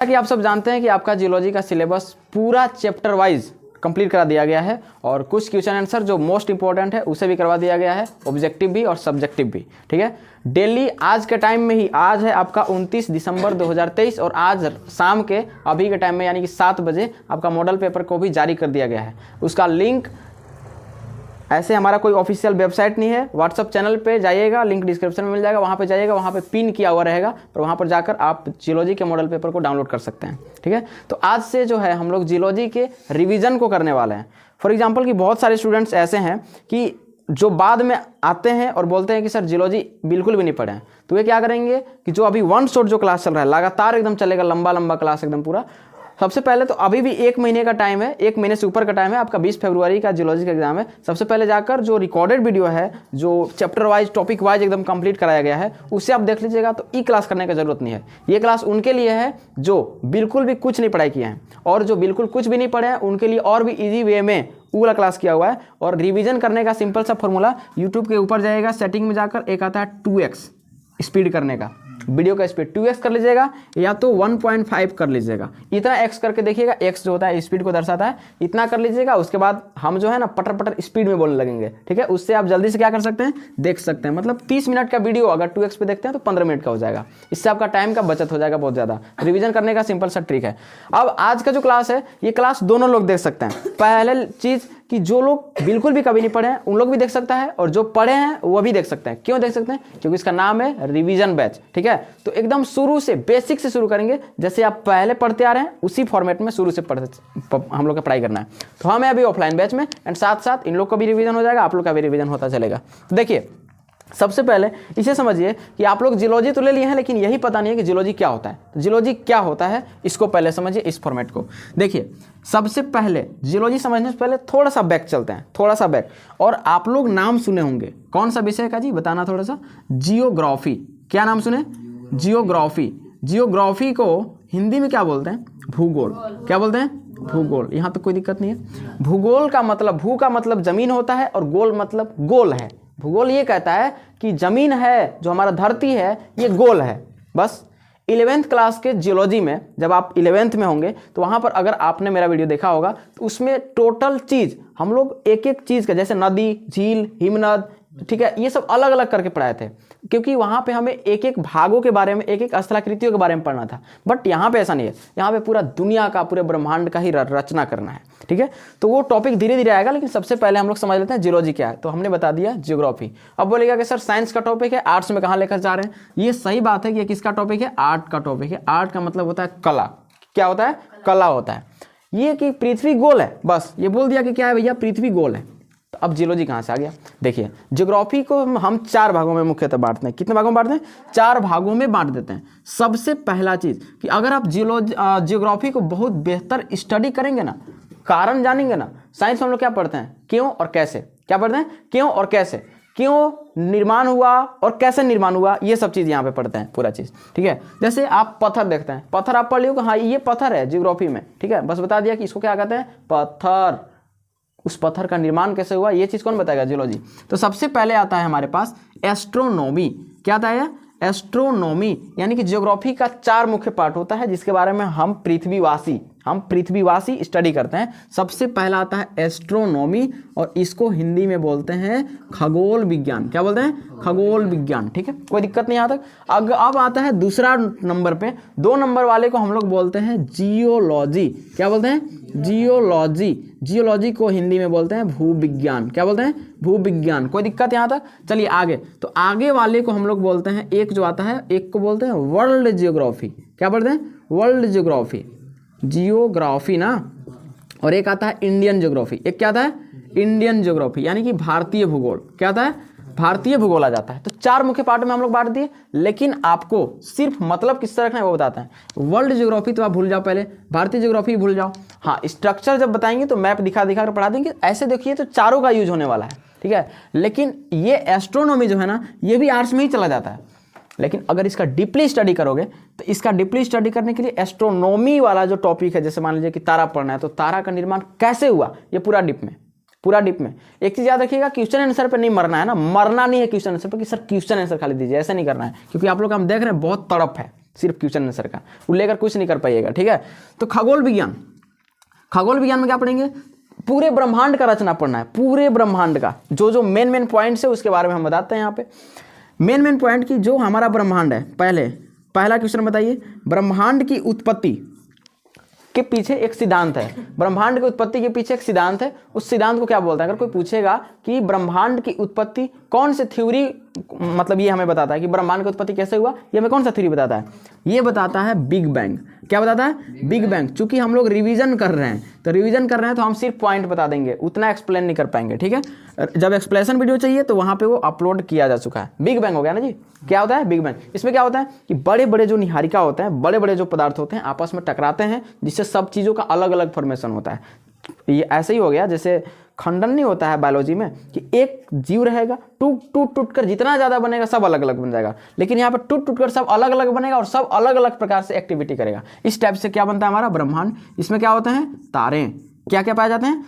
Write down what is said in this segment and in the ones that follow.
कि आप सब जानते हैं कि आपका जियोलॉजी का सिलेबस पूरा चैप्टर वाइज कंप्लीट करा दिया गया है और कुछ क्वेश्चन आंसर जो मोस्ट इंपॉर्टेंट है उसे भी करवा दिया गया है, ऑब्जेक्टिव भी और सब्जेक्टिव भी। ठीक है, डेली आज के टाइम में ही, आज है आपका 29 दिसंबर 2023 और आज शाम के अभी के टाइम में यानी कि 7 बजे आपका मॉडल पेपर को भी जारी कर दिया गया है। उसका लिंक, ऐसे हमारा कोई ऑफिशियल वेबसाइट नहीं है, व्हाट्सअप चैनल पे जाइएगा, लिंक डिस्क्रिप्शन में मिल जाएगा, वहाँ पे जाइएगा, वहाँ पे पिन किया हुआ रहेगा और वहाँ पर जाकर आप जियोलॉजी के मॉडल पेपर को डाउनलोड कर सकते हैं। ठीक है, तो आज से जो है हम लोग जियोलॉजी के रिवीजन को करने वाले हैं। फॉर एग्जाम्पल कि बहुत सारे स्टूडेंट्स ऐसे हैं कि जो बाद में आते हैं और बोलते हैं कि सर जियोलॉजी बिल्कुल भी नहीं पढ़े हैं, तो वे क्या करेंगे कि जो अभी वन शॉट जो क्लास चल रहा है लगातार एकदम चलेगा, लंबा लंबा क्लास एकदम पूरा। सबसे पहले तो अभी भी 1 महीने का टाइम है, 1 महीने से ऊपर का टाइम है, आपका 20 फरवरी का जियोलॉजी का एग्जाम है। सबसे पहले जाकर जो रिकॉर्डेड वीडियो है, जो चैप्टर वाइज टॉपिक वाइज एकदम कंप्लीट कराया गया है, उससे आप देख लीजिएगा। तो ई क्लास करने की जरूरत नहीं है, ये क्लास उनके लिए है जो बिल्कुल भी कुछ नहीं पढ़ाई किए हैं, और जो बिल्कुल कुछ भी नहीं पढ़े हैं उनके लिए और भी ईजी वे में वो वाला क्लास किया हुआ है। और रिवीजन करने का सिंपल सा फॉर्मूला, यूट्यूब के ऊपर जाएगा, सेटिंग में जाकर एक आता है 2x स्पीड करने का, वीडियो का स्पीड 2x कर लीजिएगा या तो 1.5 कर लीजिएगा। इतना x करके देखिएगा, x जो होता है स्पीड को दर्शाता है, इतना कर लीजिएगा। उसके बाद हम जो है ना पटर पटर स्पीड में बोलने लगेंगे। ठीक है, उससे आप जल्दी से क्या कर सकते हैं, देख सकते हैं। मतलब 30 मिनट का वीडियो अगर 2x पे देखते हैं तो 15 मिनट का हो जाएगा। इससे आपका टाइम का बचत हो जाएगा बहुत ज़्यादा। रिविजन करने का सिंपल सा ट्रिक है। अब आज का जो क्लास है, ये क्लास दोनों लोग देख सकते हैं। पहले चीज़ कि जो लोग बिल्कुल भी कभी नहीं पढ़े हैं उन लोग भी देख सकता है, और जो पढ़े हैं वो भी देख सकते हैं। क्यों देख सकते हैं? क्योंकि इसका नाम है रिवीजन बैच। ठीक है, तो एकदम शुरू से बेसिक से शुरू करेंगे, जैसे आप पहले पढ़ते आ रहे हैं उसी फॉर्मेट में शुरू से हम लोग का पढ़ाई करना है। तो हमें अभी ऑफलाइन बैच में, एंड साथ साथ इन लोग का भी रिवीजन हो जाएगा, आप लोग का भी रिवीजन होता चलेगा। तो देखिए, सबसे पहले इसे समझिए कि आप लोग जियोलॉजी तो ले लिए हैं, लेकिन यही पता नहीं है कि जियोलॉजी क्या होता है। तो जियोलॉजी क्या होता है इसको पहले समझिए, इस फॉर्मेट को देखिए। सबसे पहले जियोलॉजी समझने से पहले थोड़ा सा बैक चलते हैं, थोड़ा सा बैक। और आप लोग नाम सुने होंगे, कौन सा विषय का जी बताना थोड़ा सा? जियोग्राफी। क्या नाम सुने? जियोग्राफी। जियोग्राफी को हिंदी में क्या बोलते हैं? भूगोल। क्या बोलते हैं? भूगोल। यहाँ तो कोई दिक्कत नहीं है। भूगोल का मतलब, भू का मतलब जमीन होता है और गोल मतलब गोल है। भूगोल ये कहता है कि जमीन है, जो हमारा धरती है, ये गोल है। बस 11th क्लास के जियोलॉजी में, जब आप 11th में होंगे तो वहाँ पर अगर आपने मेरा वीडियो देखा होगा तो उसमें टोटल चीज़ हम लोग एक एक चीज़ का, जैसे नदी, झील, हिमनद, ठीक है, ये सब अलग अलग करके पढ़ाए थे, क्योंकि वहाँ पे हमें एक एक भागों के बारे में, एक एक स्थलाकृतियों के बारे में पढ़ना था। बट यहाँ पे ऐसा नहीं है, यहाँ पे पूरा दुनिया का, पूरे ब्रह्मांड का ही रचना करना है। ठीक है, तो वो टॉपिक धीरे धीरे आएगा, लेकिन सबसे पहले हम लोग समझ लेते हैं जियोलॉजी क्या है। तो हमने बता दिया जियोग्राफी। अब बोलेगा कि सर साइंस का टॉपिक है, आर्ट्स में कहाँ लेकर जा रहे हैं? ये सही बात है कि ये किसका टॉपिक है? आर्ट का टॉपिक है। आर्ट का मतलब होता है कला। क्या होता है? कला होता है। ये कि पृथ्वी गोल है, बस ये बोल दिया कि क्या है भैया, पृथ्वी गोल है। तो अब जियोलॉजी कहाँ से आ गया? देखिए, ज्योग्राफी को हम 4 भागों में मुख्यतः बांटते हैं। कितने भागों में बांटते हैं? 4 भागों में बांट देते हैं। सबसे पहला चीज़ कि अगर आप जियोग्राफी को बहुत बेहतर स्टडी करेंगे ना, कारण जानेंगे ना, साइंस में हम लोग क्या पढ़ते हैं? क्यों और कैसे। क्या पढ़ते हैं? क्यों और कैसे। क्यों निर्माण हुआ और कैसे निर्माण हुआ, ये सब चीज़ यहाँ पे पढ़ते हैं, पूरा चीज़। ठीक है, जैसे आप पत्थर देखते हैं, पत्थर आप पढ़ लियो, हाँ ये पत्थर है जियोग्राफी में। ठीक है, बस बता दिया कि इसको क्या कहते हैं? पत्थर। उस पत्थर का निर्माण कैसे हुआ, ये चीज़ कौन बताएगा? जियोलॉजी। तो सबसे पहले आता है हमारे पास एस्ट्रोनॉमी। क्या आता है? एस्ट्रोनॉमी। यानी कि ज्योग्राफी का 4 मुख्य पार्ट होता है, जिसके बारे में हम पृथ्वीवासी स्टडी करते हैं। सबसे पहला आता है एस्ट्रोनॉमी, और इसको हिंदी में बोलते हैं खगोल विज्ञान। क्या बोलते हैं? खगोल विज्ञान। ठीक है, कोई दिक्कत नहीं यहाँ तक। अब आता है दूसरा नंबर पे, 2 नंबर वाले को हम लोग बोलते हैं जियोलॉजी। क्या बोलते हैं? जियोलॉजी। जियोलॉजी को हिंदी में बोलते हैं भूविज्ञान। क्या बोलते हैं? भूविज्ञान। कोई दिक्कत यहाँ तक? चलिए आगे। तो आगे वाले को हम लोग बोलते हैं, एक जो आता है, एक को बोलते हैं वर्ल्ड जियोग्राफी। क्या बोलते हैं? World geography. जियोग्राफी ना, और एक आता है इंडियन जियोग्राफी। एक क्या आता है? इंडियन जियोग्राफी, यानी कि भारतीय भूगोल। क्या आता है? भारतीय भूगोल आ जाता है। तो 4 मुख्य पार्ट में हम लोग बांट दिए, लेकिन आपको सिर्फ मतलब किस तरह रखना है वो बताते हैं। वर्ल्ड जियोग्राफी तो आप भूल जाओ, पहले भारतीय जियोग्राफी भूल जाओ। हाँ, स्ट्रक्चर जब बताएंगे तो मैप दिखा दिखा कर पढ़ा देंगे। ऐसे देखिए तो चारों का यूज होने वाला है। ठीक है, लेकिन ये एस्ट्रोनॉमी जो है ना, ये भी आर्ट्स में ही चला जाता है। लेकिन अगर इसका डीपली स्टडी करोगे तो इसका डीपली स्टडी करने के लिए एस्ट्रोनॉमी वाला जो टॉपिक है, जैसे मान लीजिए कि तारा पढ़ना है, तो तारा का निर्माण कैसे हुआ, ये पूरा डीप में। एक चीज याद रखिएगा, क्वेश्चन आंसर पे नहीं मरना है ना, मरना नहीं है क्वेश्चन आंसर पे कि सर क्वेश्चन आंसर खाली दीजिए, ऐसा नहीं करना है, क्योंकि आप लोग हम देख रहे हैं बहुत तड़प है। सिर्फ क्वेश्चन आंसर का, वो लेकर कुछ नहीं कर पाइएगा, ठीक है। तो खगोल विज्ञान, खगोल विज्ञान में क्या पढ़ेंगे, पूरे ब्रह्मांड का रचना पढ़ना है, पूरे ब्रह्मांड का जो जो मेन पॉइंट्स है उसके बारे में हम बताते हैं यहाँ पे। मेन पॉइंट की जो हमारा ब्रह्मांड है, पहला क्वेश्चन बताइए, ब्रह्मांड की उत्पत्ति के पीछे एक सिद्धांत है, ब्रह्मांड की उत्पत्ति के पीछे एक सिद्धांत है, उस सिद्धांत को क्या बोलता है। अगर कोई पूछेगा कि ब्रह्मांड की उत्पत्ति कौन से थ्योरी, मतलब ये हमें बताता है कि ब्रह्मांड की उत्पत्ति कैसे हुआ, ये हमें कौन सा थ्योरी बताता है, ये बताता है बिग बैंग। क्या बताता है, बिग बैंग। चूंकि हम लोग रिवीजन कर रहे हैं, तो रिवीजन कर रहे हैं तो हम सिर्फ पॉइंट बता देंगे, उतना एक्सप्लेन नहीं कर पाएंगे, ठीक है। जब एक्सप्लेनेशन वीडियो चाहिए तो वहां पे वो अपलोड किया जा चुका है। बिग बैंग हो गया ना जी। क्या होता है बिग बैंग, इसमें क्या होता है कि बड़े बड़े जो निहारिका होते हैं, बड़े बड़े जो पदार्थ होते हैं आपस में टकराते हैं, जिससे सब चीज़ों का अलग अलग फॉर्मेशन होता है। ये ऐसे ही हो गया जैसे खंडन नहीं होता है बायोलॉजी में कि एक जीव रहेगा, टूट कर जितना ज़्यादा बनेगा सब अलग अलग बन जाएगा, लेकिन यहाँ पर टूट कर सब अलग अलग बनेगा और सब अलग अलग प्रकार से एक्टिविटी करेगा। इस टाइप से क्या बनता है हमारा ब्रह्मांड। इसमें क्या होते हैं, तारे, क्या क्या पाए जाते हैं,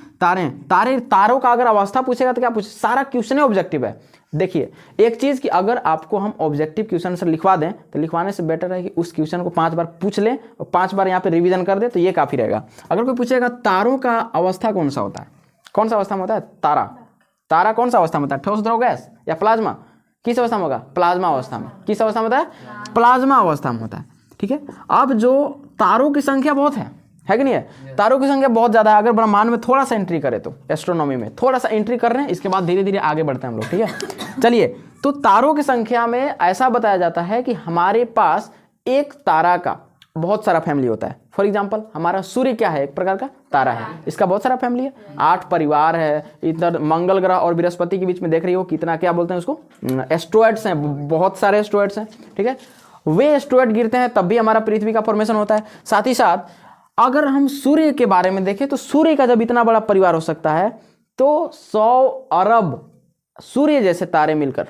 तारों का अगर अवस्था पूछेगा तो क्या पूछे, सारा क्वेश्चन ऑब्जेक्टिव है। देखिए एक चीज़ कि अगर आपको हम ऑब्जेक्टिव क्वेश्चन से लिखवा दें तो लिखवाने से बेटर है कि उस क्वेश्चन को 5 बार पूछ लें और 5 बार यहाँ पे रिवीजन कर दे, तो ये काफ़ी रहेगा। अगर कोई पूछेगा तारों का अवस्था कौन सा होता है, कौन सा अवस्था में होता है तारा कौन सा अवस्था में होता है, ठोस द्रव गैस या प्लाज्मा, किस अवस्था में होगा, प्लाज्मा अवस्था में। किस अवस्था में होता है, प्लाज्मा अवस्था में होता है, ठीक है। अब जो तारों की संख्या बहुत है कि नहीं है, तारों की संख्या बहुत ज़्यादा है। अगर ब्रह्मांड में थोड़ा सा एंट्री करें तो एस्ट्रोनॉमी में थोड़ा सा एंट्री कर रहे हैं, इसके बाद धीरे धीरे आगे बढ़ते हैं हम लोग, ठीक है। चलिए, तो तारों की संख्या में ऐसा बताया जाता है कि हमारे पास एक तारा का बहुत सारा फैमिली होता है। फॉर एग्जाम्पल हमारा सूर्य क्या है, एक प्रकार का तारा है, इसका बहुत सारा फैमिली है, 8 परिवार है। इधर मंगल ग्रह और बृहस्पति के बीच में देख रही हो कितना, क्या बोलते हैं उसको, एस्ट्रॉयड्स हैं, बहुत सारे एस्ट्रॉयड्स हैं, ठीक है। वे एस्ट्रॉयड गिरते हैं तब भी हमारा पृथ्वी का फॉर्मेशन होता है। साथ ही साथ अगर हम सूर्य के बारे में देखें तो सूर्य का जब इतना बड़ा परिवार हो सकता है तो 100 अरब सूर्य जैसे तारे मिलकर,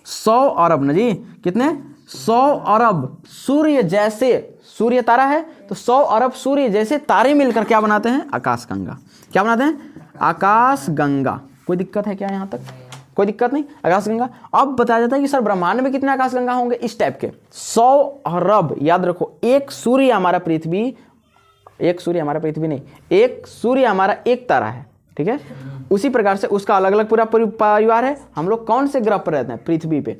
100 अरब ना जी, कितने, 100 अरब सूर्य जैसे, सूर्य तारा है तो 100 अरब सूर्य जैसे तारे मिलकर क्या बनाते हैं, आकाशगंगा। क्या बनाते हैं, आकाशगंगा। कोई दिक्कत है क्या यहाँ तक, कोई दिक्कत नहीं, आकाशगंगा। अब बताया जाता है कि सर ब्रह्मांड में कितने आकाशगंगा होंगे, इस टाइप के 100 अरब। याद रखो एक सूर्य हमारा पृथ्वी नहीं, एक सूर्य हमारा एक तारा है, ठीक है। उसी प्रकार से उसका अलग अलग पूरा परिवार है। हम लोग कौन से ग्रह पर रहते हैं, पृथ्वी पे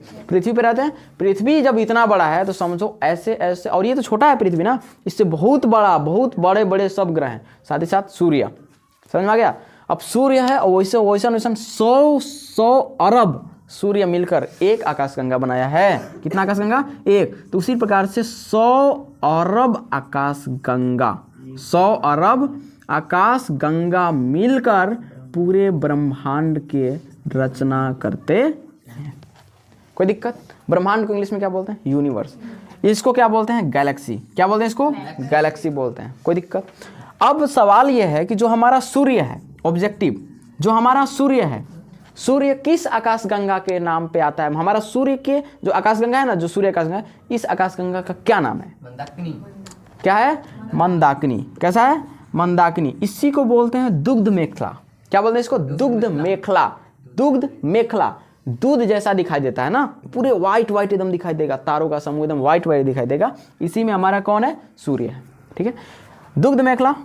रहते हैं। पृथ्वी जब इतना बड़ा है तो समझो ऐसे ऐसे, और ये तो छोटा है पृथ्वी ना, इससे बहुत बड़ा, बहुत बड़े बड़े सब ग्रह हैं। साथ ही साथ सूर्य, समझ में आ गया। अब सूर्य है और वैसे 100 अरब सूर्य मिलकर एक आकाशगंगा बनाया है। कितना आकाशगंगा, एक। तो उसी प्रकार से 100 अरब आकाशगंगा, 100 अरब आकाशगंगा मिलकर पूरे ब्रह्मांड के रचना करते हैं। कोई दिक्कत, ब्रह्मांड को इंग्लिश में क्या बोलते हैं, यूनिवर्स। इसको क्या बोलते हैं, गैलेक्सी। क्या बोलते हैं इसको, गैलेक्सी बोलते हैं। कोई दिक्कत। अब सवाल यह है कि जो हमारा सूर्य है, ऑब्जेक्टिव, जो हमारा सूर्य है, सूर्य किस आकाशगंगा के नाम पे आता है। हमारा सूर्य के जो आकाशगंगा है ना, जो सूर्य आकाशगंगा, इस आकाशगंगा का क्या नाम है, मंदाकिनी। क्या है, मंदाकिनी। कैसा है, मंदाकिनी। इसी को बोलते हैं दुग्ध मेखला। क्या बोलते हैं इसको, दुग्ध मेखला। दुग्ध मेखला, दूध जैसा दिखाई देता है ना, पूरे व्हाइट व्हाइट एकदम दिखाई देगा, तारों का समूह एकदम व्हाइट व्हाइट दिखाई देगा। इसी में हमारा कौन है, सूर्य है, ठीक है। दुग्ध मेखला,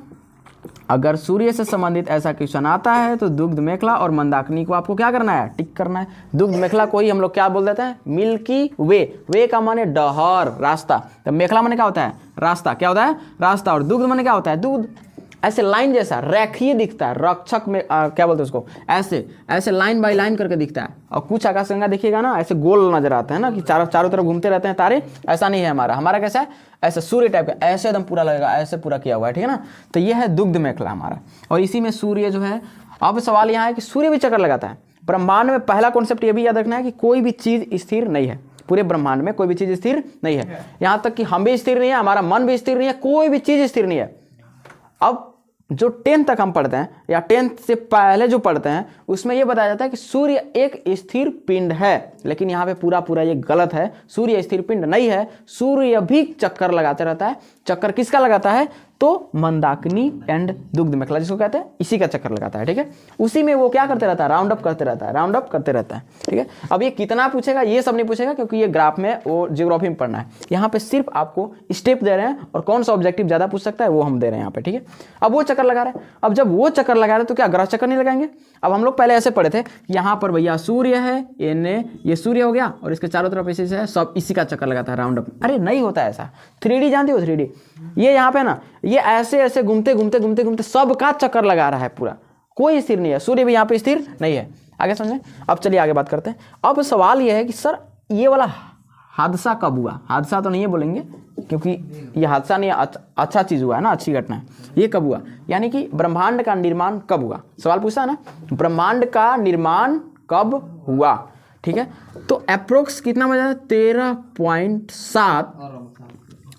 अगर सूर्य से संबंधित ऐसा क्वेश्चन आता है तो दुग्ध मेखला और मंदाकिनी को आपको क्या करना है, टिक करना है। दुग्ध मेखला को ही हम लोग क्या बोल देते हैं, मिल्की वे का माने डहर, रास्ता। तो मेखला माने क्या होता है, रास्ता। क्या होता है, रास्ता। और दुग्ध माने क्या होता है, दूध। ऐसे लाइन जैसा रेखीय दिखता है, रक्षक में क्या बोलते हैं उसको, ऐसे लाइन बाय लाइन करके दिखता है। और कुछ आकाशगंगा देखिएगा ना, ऐसे गोल नजर आते हैं ना, कि चारों तरफ घूमते रहते हैं तारे। ऐसा नहीं है हमारा कैसा है, ऐसे सूर्य टाइप का, ऐसे एकदम पूरा लगेगा, ऐसे पूरा किया हुआ है, ठीक है ना। तो ये है दुग्ध मेखला हमारा, और इसी में सूर्य जो है। अब सवाल यहाँ है कि सूर्य भी चक्कर लगाता है। ब्रह्मांड में पहला कॉन्सेप्ट ये भी याद रखना है कि कोई भी चीज स्थिर नहीं है। पूरे ब्रह्मांड में कोई भी चीज स्थिर नहीं है, यहाँ तक कि हम भी स्थिर नहीं है, हमारा मन भी स्थिर नहीं है, कोई भी चीज स्थिर नहीं है। अब जो 10th तक हम पढ़ते हैं या 10th से पहले जो पढ़ते हैं उसमें यह बताया जाता है कि सूर्य एक स्थिर पिंड है, लेकिन यहाँ पे पूरा ये गलत है। सूर्य स्थिर पिंड नहीं है, सूर्य भी चक्कर लगाते रहता है। चक्कर किसका लगाता है, तो मंदाकिनी एंड दुग्ध मेखला जिसको कहते हैं, इसी का चक्कर लगाता है। ठीक है, उसी में वो क्या करते रहता है, राउंड अप करते रहता है, राउंड अप करते रहता है। ठीक है, अब ये कितना पूछेगा ये सब नहीं पूछेगा, क्योंकि ये ग्राफ में वो ज्योग्राफी में पढ़ना है। यहाँ पे सिर्फ आपको स्टेप दे रहे हैं और कौन सा ऑब्जेक्टिव ज्यादा पूछ सकता है वो हम दे रहे हैं यहाँ पे। ठीक है, अब वो चक्कर लगा रहे हैं। अब जब वो चक्कर लगा रहे हैं तो क्या ग्रह चक्कर नहीं लगाएंगे? अब हम लोग पहले ऐसे पढ़े थे, यहाँ पर भैया सूर्य है, ये सूर्य हो गया और इसके चारों तरफ ऐसे है, सब इसी का चक्कर लगाता है, राउंड अप। अरे नहीं होता ऐसा। 3D जानते हो 3D, ये यहाँ पे ना ये ऐसे ऐसे घूमते घूमते घूमते घूमते सबका चक्कर लगा रहा है पूरा, कोई स्थिर नहीं है। सूर्य भी यहाँ पे स्थिर नहीं है। आगे समझे? अब चलिए आगे बात करते हैं। अब सवाल यह है कि सर ये वाला हादसा कब हुआ? हादसा तो नहीं है बोलेंगे, क्योंकि ये हादसा नहीं, अच्छा चीज हुआ है ना, अच्छी घटना है। ये कब हुआ, यानी कि ब्रह्मांड का निर्माण कब हुआ? सवाल पूछा ना, ब्रह्मांड का निर्माण कब हुआ? ठीक है, तो अप्रोक्स कितना बजा? 13.7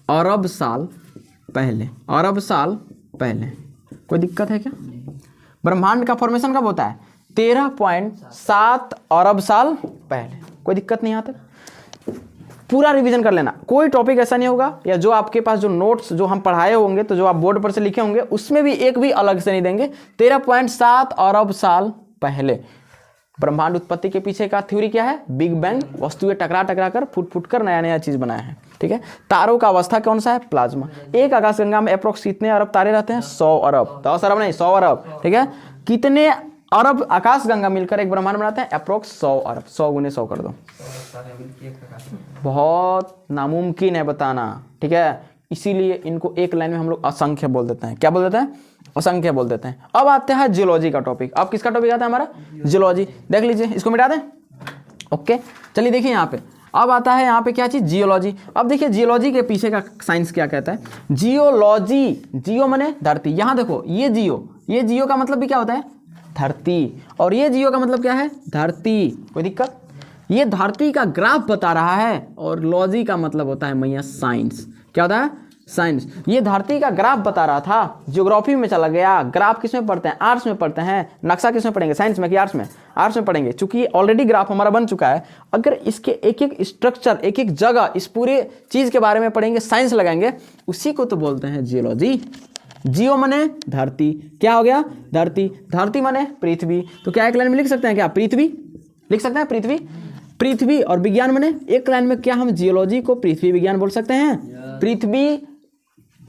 अरब साल पहले। अरब साल पहले। कोई दिक्कत है क्या? ब्रह्मांड का फॉर्मेशन कब होता है? 13.7 अरब साल पहले। कोई दिक्कत नहीं आता? पूरा रिवीजन कर लेना, कोई टॉपिक ऐसा नहीं होगा, या जो आपके पास जो नोट्स जो हम पढ़ाए होंगे तो जो आप बोर्ड पर से लिखे होंगे उसमें भी एक भी अलग से नहीं देंगे। 13.7 अरब साल पहले ब्रह्मांड उत्पत्ति के पीछे का थ्योरी क्या है? Big bang. वस्तुएं टकरा टकरा कर फूट फूट कर नया नया चीज बनाया है। ठीक है, तारों का अवस्था कौन सा है? प्लाज्मा। एक आकाशगंगा में अप्रोक्स कितने अरब तारे रहते हैं? 100 अरब। 10 अरब नहीं, 100 अरब। ठीक है, कितने अरब आकाशगंगा मिलकर एक ब्रह्मांड बनाते हैं? अप्रोक्स 100 अरब। 100 गुने 100 कर दो, बहुत नामुमकिन है बताना। ठीक है, इसीलिए इनको एक लाइन में हम लोग असंख्य बोल देते हैं। क्या बोल देते हैं? असंख्य बोल देते हैं। अब आते हैं जियोलॉजी का टॉपिक। अब किसका टॉपिक आता है हमारा? जियोलॉजी। देख लीजिए, इसको मिटा दें। ओके, चलिए देखिए यहाँ पे अब आता है यहाँ पे क्या चीज? जियोलॉजी। अब देखिए जियोलॉजी के पीछे का साइंस क्या कहता है। जियोलॉजी, जियो माने धरती। यहाँ देखो ये जियो का मतलब भी क्या होता है? धरती। और ये जियो का मतलब क्या है? धरती। कोई दिक्कत? ये धरती का ग्राफ बता रहा है, और लॉजी का मतलब होता है मैया साइंस। क्या होता है? साइंस। ये धरती का ग्राफ बता रहा था, ज्योग्राफी में चला गया। ग्राफ किस में पढ़ते हैं? आर्ट्स में पढ़ते हैं। नक्शा किस में पढ़ेंगे? साइंस में कि आर्ट्स में? आर्ट्स में पढ़ेंगे, चूंकि ऑलरेडी ग्राफ हमारा बन चुका है। अगर इसके एक एक स्ट्रक्चर, एक एक जगह, इस पूरे चीज के बारे में पढ़ेंगे, साइंस लगाएंगे, उसी को तो बोलते हैं जियोलॉजी। जियो माने धरती। क्या हो गया? धरती। धरती माने पृथ्वी। तो क्या एक लाइन में लिख सकते हैं? क्या पृथ्वी लिख सकते हैं? पृथ्वी। पृथ्वी और विज्ञान माने एक लाइन में क्या हम जियोलॉजी को पृथ्वी विज्ञान बोल सकते हैं? पृथ्वी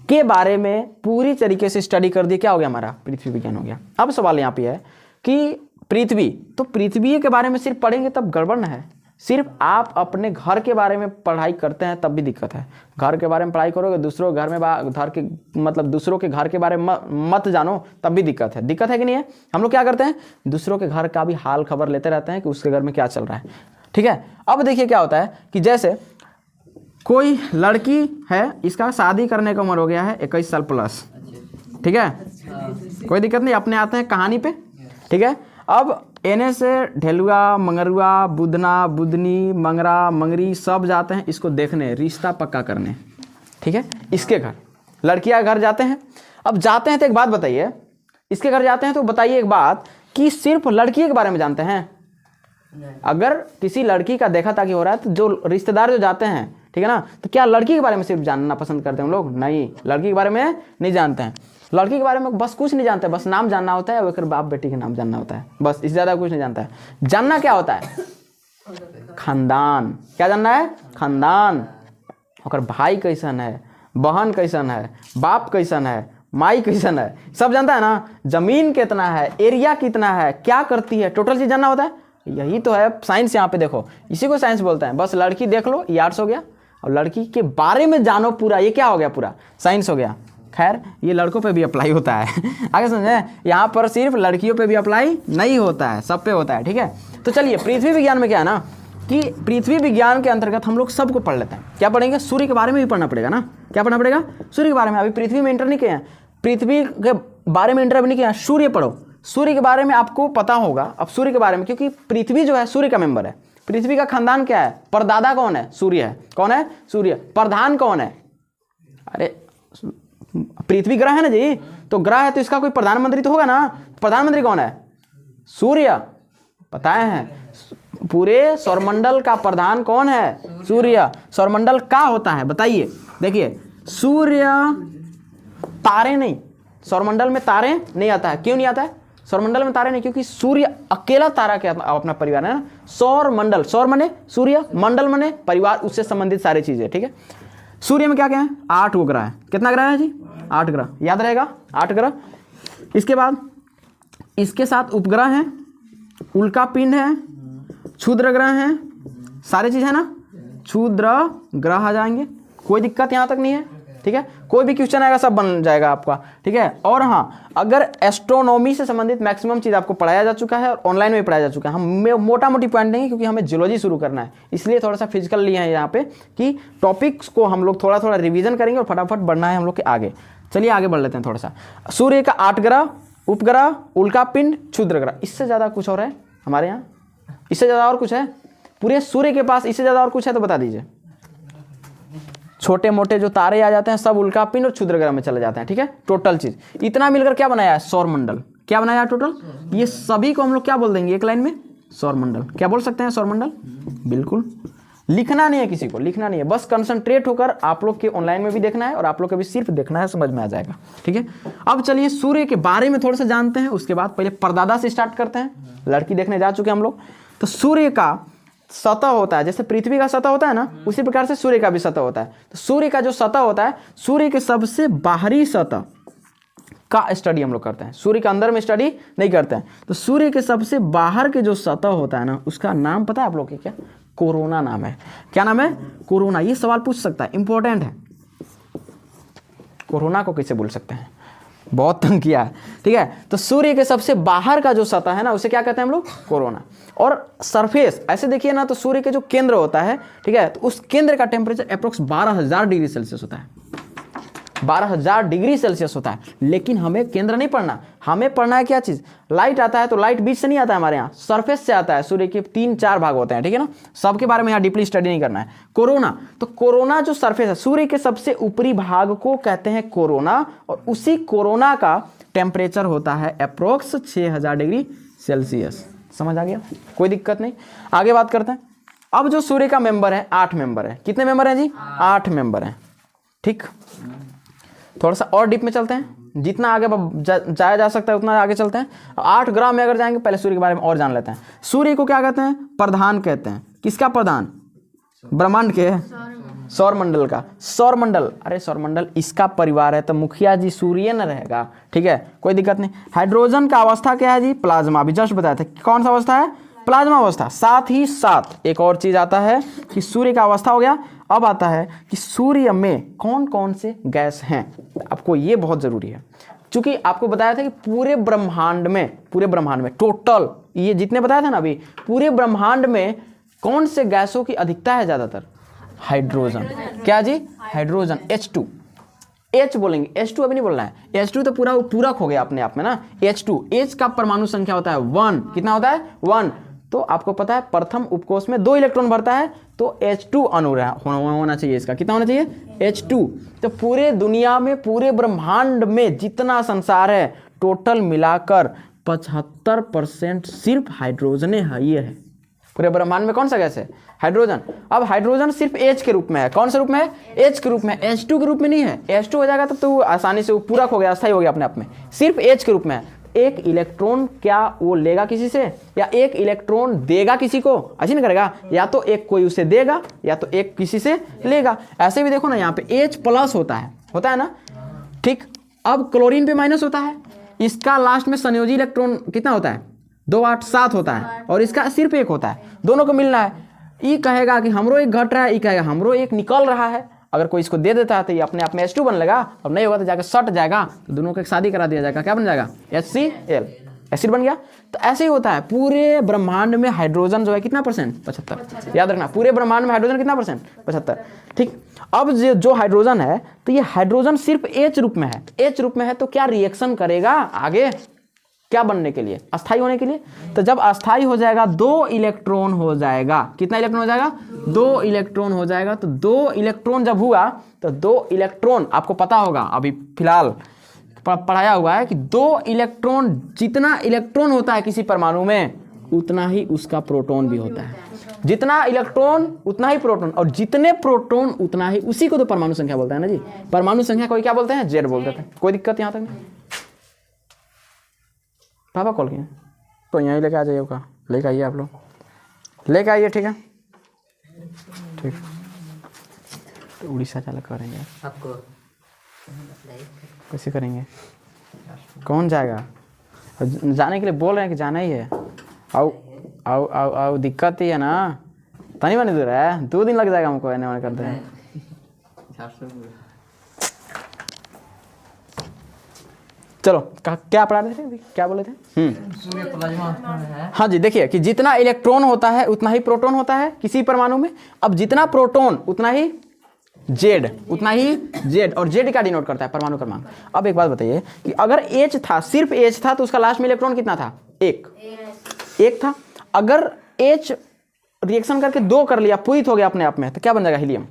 के बारे में पूरी तरीके से स्टडी कर दिया, क्या हो गया हमारा? पृथ्वी विज्ञान हो गया। अब सवाल यहाँ पे है कि पृथ्वी, तो पृथ्वी के बारे में सिर्फ पढ़ेंगे तब गड़बड़ न है। सिर्फ आप अपने घर के बारे में पढ़ाई करते हैं तब भी दिक्कत है। घर के बारे में पढ़ाई करोगे, दूसरों घर में घर के मतलब दूसरों के घर के बारे में मत जानो तब भी दिक्कत है। दिक्कत है कि नहीं है? हम लोग क्या करते हैं? दूसरों के घर का भी हाल खबर लेते रहते हैं कि उसके घर में क्या चल रहा है। ठीक है, अब देखिए क्या होता है कि जैसे कोई लड़की है, इसका शादी करने का उम्र हो गया है 21 साल प्लस। ठीक है, कोई दिक्कत नहीं, अपने आते हैं कहानी पे। ठीक है, अब एने से ढेलुआ, मंगरुआ, बुधना, बुधनी, मंगरा, मंगरी सब जाते हैं इसको देखने, रिश्ता पक्का करने। ठीक है, इसके घर, लड़कियां घर जाते हैं। अब जाते हैं तो एक बात बताइए, इसके घर जाते हैं तो बताइए एक बात कि सिर्फ लड़की के बारे में जानते हैं? अगर किसी लड़की का देखा ताकि हो रहा है तो जो रिश्तेदार जो जाते हैं, ठीक है ना, तो क्या लड़की के बारे में सिर्फ जानना पसंद करते हैं हम लोग? नहीं, लड़की के बारे में नहीं जानते हैं। लड़की के बारे में बस कुछ नहीं जानते, बस नाम जानना होता है, और बाप बेटी के नाम जानना होता है, बस, इससे ज़्यादा कुछ नहीं जानता है। जानना क्या होता है? खानदान। क्या जानना है? खानदान। और भाई कैसन है, बहन कैसन है, बाप कैसन है, माई कैसन है, सब जानता है ना। जमीन कितना है, एरिया कितना है, क्या करती है, टोटल चीज़ जानना होता है। यही तो है साइंस। यहाँ पे देखो, इसी को साइंस बोलते हैं। बस लड़की देख लो, ये आर्ट्स हो गया, और लड़की के बारे में जानो पूरा, ये क्या हो गया? पूरा साइंस हो गया। खैर, ये लड़कों पे भी अप्लाई होता है आगे समझे, यहाँ पर सिर्फ लड़कियों पे भी अप्लाई नहीं होता है, सब पे होता है। ठीक है, तो चलिए पृथ्वी विज्ञान में क्या है ना कि पृथ्वी विज्ञान के अंतर्गत हम लोग सबको पढ़ लेते हैं। क्या पढ़ेंगे? सूर्य के बारे में भी पढ़ना पड़ेगा ना। क्या पढ़ना पड़ेगा? सूर्य के बारे में। अभी पृथ्वी में इंटर नहीं किए हैं, पृथ्वी के बारे में इंटर अभी नहीं किया, सूर्य पढ़ो। सूर्य के बारे में आपको पता होगा अब सूर्य के बारे में, क्योंकि पृथ्वी जो है सूर्य का मेंबर है। पृथ्वी का खानदान क्या है? परदादा कौन है? सूर्य है। कौन है? सूर्य। प्रधान कौन है? अरे पृथ्वी ग्रह है ना जी, तो ग्रह है तो इसका कोई प्रधानमंत्री तो होगा ना। प्रधानमंत्री कौन है? सूर्य। बताए हैं पूरे सौरमंडल का प्रधान कौन है? सूर्य। सौरमंडल का होता है बताइए। देखिए सूर्य तारे नहीं, सौरमंडल में तारे नहीं आता है। क्यों नहीं आता है सौरमंडल में तारे नहीं? क्योंकि सूर्य अकेला तारा के अपना परिवार है ना। सौरमंडल, सौर मने सूर्य, मंडल मने परिवार, उससे संबंधित सारी चीजें, ठीक है। सूर्य में क्या क्या है? 8 ग्रह है। कितना ग्रह है जी? 8 ग्रह, याद रहेगा 8 ग्रह। इसके बाद इसके साथ उपग्रह हैं, उल्का पिंड है, क्षुद्र ग्रह हैं, सारी चीज है ना, क्षुद्र ग्रह आ जाएंगे, कोई दिक्कत यहाँ तक नहीं है, ठीक है। कोई भी क्वेश्चन आएगा सब बन जाएगा आपका, ठीक है। और हाँ, अगर एस्ट्रोनॉमी से संबंधित मैक्सिमम चीज आपको पढ़ाया जा चुका है और ऑनलाइन में पढ़ाया जा चुका है। हम मोटा मोटी पॉइंट देंगे क्योंकि हमें जियोलॉजी शुरू करना है, इसलिए थोड़ा सा फिजिकल लिए हैं यहाँ पे कि टॉपिक्स को हम लोग थोड़ा थोड़ा रिविजन करेंगे और फटाफट बढ़ना है हम लोग के आगे। चलिए आगे बढ़ लेते हैं थोड़ा सा। सूर्य का 8 ग्रह, उपग्रह, उल्का पिंड, क्षुद्र ग्रह, इससे ज्यादा कुछ और है हमारे यहाँ? इससे ज्यादा और कुछ है पूरे सूर्य के पास? इससे ज्यादा और कुछ है तो बता दीजिए। छोटे मोटे जो तारे आ जाते हैं सब उल्का पिंड और क्षुद्र ग्रह में चले जाते हैं, ठीक है। टोटल चीज इतना मिलकर क्या बनाया है? सौरमंडल। क्या बनाया टोटल? ये सभी को हम लोग क्या बोल देंगे एक लाइन में? सौरमंडल। क्या बोल सकते हैं? सौरमंडल। बिल्कुल, लिखना नहीं है किसी को, लिखना नहीं है, बस कंसंट्रेट होकर आप लोग के ऑनलाइन में भी देखना है और आप लोग को भी सिर्फ देखना है, समझ में आ जाएगा, ठीक है। अब चलिए सूर्य के बारे में थोड़ा सा जानते हैं, उसके बाद पहले परदादा से स्टार्ट करते हैं। लड़की देखने जा चुके हैं हम लोग। तो सूर्य का सतह होता है, जैसे पृथ्वी का सतह होता है ना, उसी प्रकार से सूर्य का भी सतह होता है। तो सूर्य का जो सतह होता है, सूर्य के सबसे बाहरी सतह का स्टडी हम लोग करते हैं, सूर्य के अंदर में स्टडी नहीं करते हैं। तो सूर्य के सबसे बाहर के जो सतह होता है ना, उसका नाम पता है आप लोग को? क्या? कोरोना नाम है। क्या नाम है? कोरोना। ये सवाल पूछ सकता है, इंपॉर्टेंट है। कोरोना को कैसे बोल सकते हैं? बहुत तंग किया है, ठीक है। तो सूर्य के सबसे बाहर का जो सतह है ना, उसे क्या कहते हैं हम लोग? कोरोना। और सरफेस ऐसे देखिए ना, तो सूर्य के जो केंद्र होता है, ठीक है, तो उस केंद्र का टेम्परेचर अप्रोक्स 12,000 डिग्री सेल्सियस होता है। 12,000 डिग्री सेल्सियस होता है। लेकिन हमें केंद्र नहीं पढ़ना, हमें पढ़ना है क्या चीज? लाइट आता है तो लाइट बीच से नहीं आता है हमारे यहाँ, सरफेस से आता है। सूर्य के 3-4 भाग होते हैं, ठीक है ना। सबके बारे में यहाँ डीपली स्टडी नहीं करना है। कोरोना, तो कोरोना जो सरफेस है, सूर्य के सबसे ऊपरी भाग को कहते हैं कोरोना, और उसी कोरोना का टेम्परेचर होता है अप्रोक्स 6,000 डिग्री सेल्सियस। समझ आ गया? कोई दिक्कत नहीं। आगे बात करते हैं। अब जो सूर्य का मेंबर है, 8 मेंबर है। कितने मेंबर हैं जी? 8 मेंबर हैं, ठीक। थोड़ा सा और डीप में चलते हैं, जितना आगे जाया जा सकता है उतना आगे चलते हैं। 8 ग्रह में अगर जाएंगे, पहले सूर्य के बारे में और जान लेते हैं। सूर्य को क्या कहते हैं? प्रधान कहते हैं। किसका प्रधान? ब्रह्मांड के, सौरमंडल का। सौरमंडल, अरे सौरमंडल इसका परिवार है तो मुखिया जी सूर्य न रहेगा, ठीक है, कोई दिक्कत नहीं। हाइड्रोजन का अवस्था क्या है जी? प्लाज्मा। अभी जस्ट बताया था कौन सा अवस्था है? प्लाज्मा अवस्था। साथ ही साथ एक और चीज आता है कि सूर्य का अवस्था हो गया। अब आता है कि सूर्य में कौन कौन से गैस हैं। आपको ये बहुत जरूरी है, क्योंकि आपको बताया था कि पूरे ब्रह्मांड में टोटल ये जितने बताया था ना अभी, पूरे ब्रह्मांड में कौन से गैसों की अधिकता है ज्यादातर? हाइड्रोजन। क्या जी? Hydrogen, H2। H बोलेंगे, H2 अभी नहीं बोलना है। H2 तो पूरा पूरक हो गया अपने आप में ना। H2, H का परमाणु संख्या होता है 1। कितना होता है? 1। तो आपको पता है प्रथम उपकोष में 2 इलेक्ट्रॉन भरता है, तो H2 अणु होना चाहिए इसका। कितना होना चाहिए? H2। तो पूरे दुनिया में, पूरे ब्रह्मांड में जितना संसार है, टोटल मिलाकर 75% सिर्फ हाइड्रोजन है। ये है पूरे ब्रह्मांड में कौन सा गैस है? हाइड्रोजन। अब हाइड्रोजन सिर्फ H के रूप में है। कौन से रूप में है? H के रूप में। H2 के रूप में नहीं है। H2 हो जाएगा तब तो आसानी से पूरक हो गया, अस्थायी हो गया अपने आप में। सिर्फ H के रूप में है। एक इलेक्ट्रॉन क्या वो लेगा किसी से, या एक इलेक्ट्रॉन देगा किसी को? ऐसे नहीं करेगा, या तो एक कोई उसे देगा या तो एक किसी से लेगा। ऐसे भी देखो ना, यहाँ पे H+ होता है ना, ठीक। अब क्लोरीन पे माइनस होता है, इसका लास्ट में संयोजी इलेक्ट्रॉन कितना होता है? 2 8 7 होता है, और इसका सिर्फ 1 होता है। दोनों को मिलना है। ये कहेगा कि हमरो एक घट रहा है, ये कहेगा हमरो एक निकल रहा है। अगर कोई इसको दे देता है तो ये अपने आप में H2 बन लेगा, और नहीं होगा तो जाकर सट जाएगा, तो दोनों को एक शादी करा दिया जाएगा। क्या बन जाएगा? HCl, एसिड बन गया। तो ऐसे ही होता है पूरे ब्रह्मांड में। हाइड्रोजन जो है कितना %? 75। याद रखना, पूरे ब्रह्मांड में हाइड्रोजन कितना %? 75, ठीक। अब जो हाइड्रोजन है, तो ये हाइड्रोजन सिर्फ H रूप में है। H रूप में है तो क्या रिएक्शन करेगा आगे? क्या बनने के लिए? अस्थाई होने के लिए। तो जब अस्थाई हो जाएगा, 2 इलेक्ट्रॉन हो जाएगा। कितना इलेक्ट्रॉन हो जाएगा? 2 इलेक्ट्रॉन हो जाएगा। तो 2 इलेक्ट्रॉन जब हुआ, तो 2 इलेक्ट्रॉन आपको पता होगा, अभी फिलहाल पढ़ाया हुआ है कि 2 इलेक्ट्रॉन, जितना इलेक्ट्रॉन होता है किसी परमाणु में, उतना ही उसका प्रोटॉन भी होता है। जितना इलेक्ट्रॉन उतना ही प्रोटॉन, और जितने प्रोटॉन उतना ही, उसी को तो परमाणु संख्या बोलते हैं ना जी। परमाणु संख्या कोई क्या बोलते हैं, जेड बोलते थे। कोई दिक्कत यहाँ तक नहीं? पापा कॉल किए तो यहीं लेके आ जाइए, का लेके आइए, आप लोग लेके आइए, ठीक है ठीक। तो उड़ीसा चालक करेंगे आपको, कैसे करेंगे, कौन जाएगा? जाने के लिए बोल रहे हैं कि जाना ही है। आओ आओ आओ आओ, दिक्कत ही है ना, तनी बनी दूर है, 2 दिन लग जाएगा हमको एने वाने करते हैं। चलो क्या पढ़ा रहे थे, क्या बोले थे? सूर्य प्लाज्मा है। हाँ जी, देखिए कि जितना इलेक्ट्रॉन होता है उतना ही प्रोटॉन होता है किसी परमाणु में। अब जितना प्रोटॉन उतना ही जेड, उतना ही जेड, और जेड क्या डिनोट करता है, परमाणु क्रमांक। अब एक बात बताइए कि अगर एच था, सिर्फ एच था, तो उसका लास्ट में इलेक्ट्रॉन कितना था, एक था। अगर एच रिएक्शन करके 2 कर लिया, पूरित हो गया अपने आप में, तो क्या बन जाएगा, हीलियम।